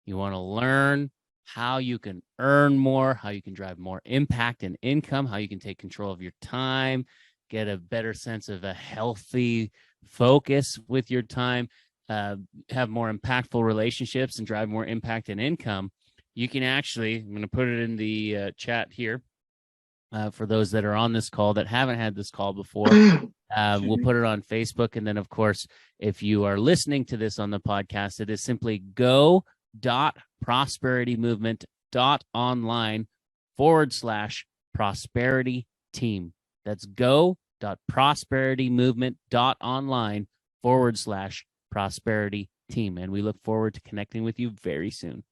[SPEAKER 6] you want to learn how you can earn more, how you can drive more impact and income, how you can take control of your time, get a better sense of a healthy focus with your time, have more impactful relationships and drive more impact and income, you can actually, I'm going to put it in the chat here for those that are on this call that haven't had this call before. We'll put it on Facebook. And then, of course, if you are listening to this on the podcast, it is simply go.prosperitymovement.online/prosperity team. That's go.prosperitymovement.online/prosperity team. And we look forward to connecting with you very soon.